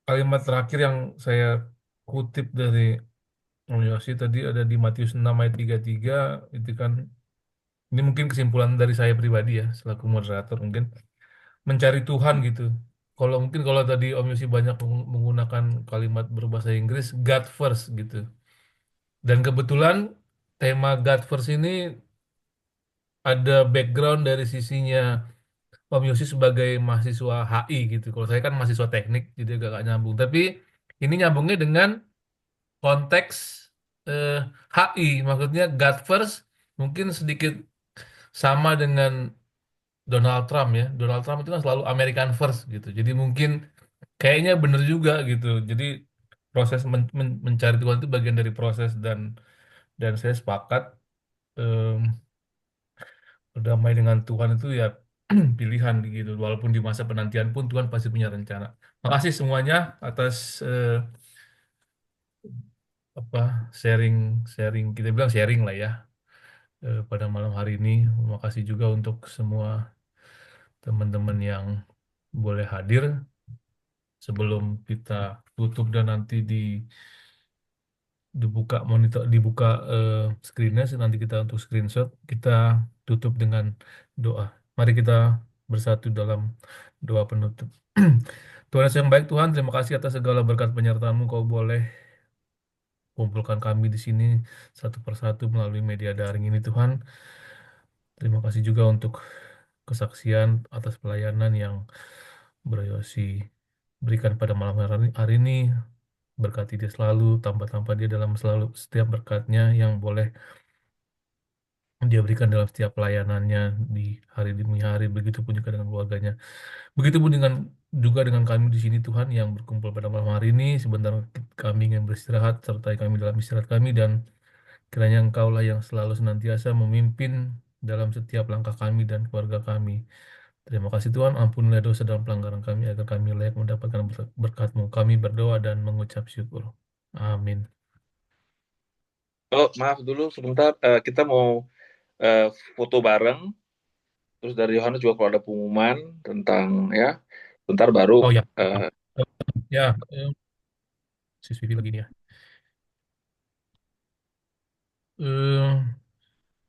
kalimat terakhir yang saya kutip dari Om Yosi tadi ada di Matius 6 ayat 33 itu kan ini mungkin kesimpulan dari saya pribadi ya selaku moderator mungkin mencari Tuhan gitu. Kalau tadi Om Yosi banyak menggunakan kalimat berbahasa Inggris God first gitu. Dan kebetulan tema God first ini ada background dari sisinya Om Yosi sebagai mahasiswa HI gitu. Kalau saya kan mahasiswa teknik jadi agak gak nyambung. Tapi ini nyambungnya dengan konteks eh, HI, maksudnya God first mungkin sedikit sama dengan Donald Trump ya. Donald Trump itu kan selalu American first gitu. Jadi mungkin kayaknya bener juga gitu. Jadi proses mencari Tuhan itu bagian dari proses dan dan saya sepakat em, berdamai dengan Tuhan itu ya pilihan gitu. Walaupun di masa penantian pun Tuhan pasti punya rencana. Makasih semuanya atas apa sharing sharing kita bilang sharing lah ya pada malam hari ini. Terima kasih juga untuk semua teman-teman yang boleh hadir. Sebelum kita tutup dan nanti dibuka monitor, dibuka screennya, nanti kita untuk screenshot, kita tutup dengan doa. Mari kita bersatu dalam doa penutup. Tuhan Yesus yang baik, Tuhan, terima kasih atas segala berkat penyertaan-Mu. Kau boleh kumpulkan kami di sini satu persatu melalui media daring ini, Tuhan. Terima kasih juga untuk kesaksian atas pelayanan yang Bro Yosi berikan pada malam hari ini. Berkati dia selalu, tambah-tambah dia dalam selalu setiap berkatnya yang boleh dia berikan dalam setiap pelayanannya di hari demi hari. Begitupun juga dengan keluarganya. Begitupun juga dengan kami di sini Tuhan yang berkumpul pada malam hari ini. Sebentar kami ingin beristirahat, sertai kami dalam istirahat kami, dan kiranya Engkaulah yang selalu senantiasa memimpin dalam setiap langkah kami dan keluarga kami. Terima kasih Tuhan, ampunilah dosa dan pelanggaran kami agar kami layak mendapatkan berkat-Mu. Kami berdoa dan mengucap syukur. Amin. Oh, maaf dulu sebentar, kita mau foto bareng. Terus dari Yohanes juga kalau ada pengumuman tentang ya, bentar baru Oh ya, eh, ya, si Vivi lagi nih ya. Eh,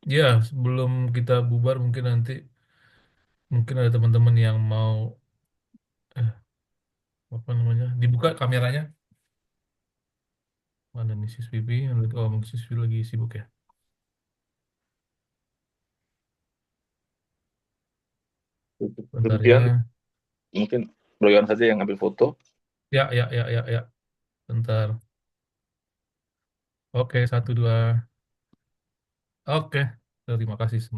ya, sebelum kita bubar mungkin ada teman-teman yang mau eh, apa namanya dibuka kameranya. Mana nih si Vivi? Oh, mungkin si Vivi lagi sibuk ya. Bentar demikian. ya. Mungkin Bro Yohanes saja yang ambil foto. Ya, ya, ya, ya, ya. Bentar. Oke, satu, dua. Oke, terima kasih semua.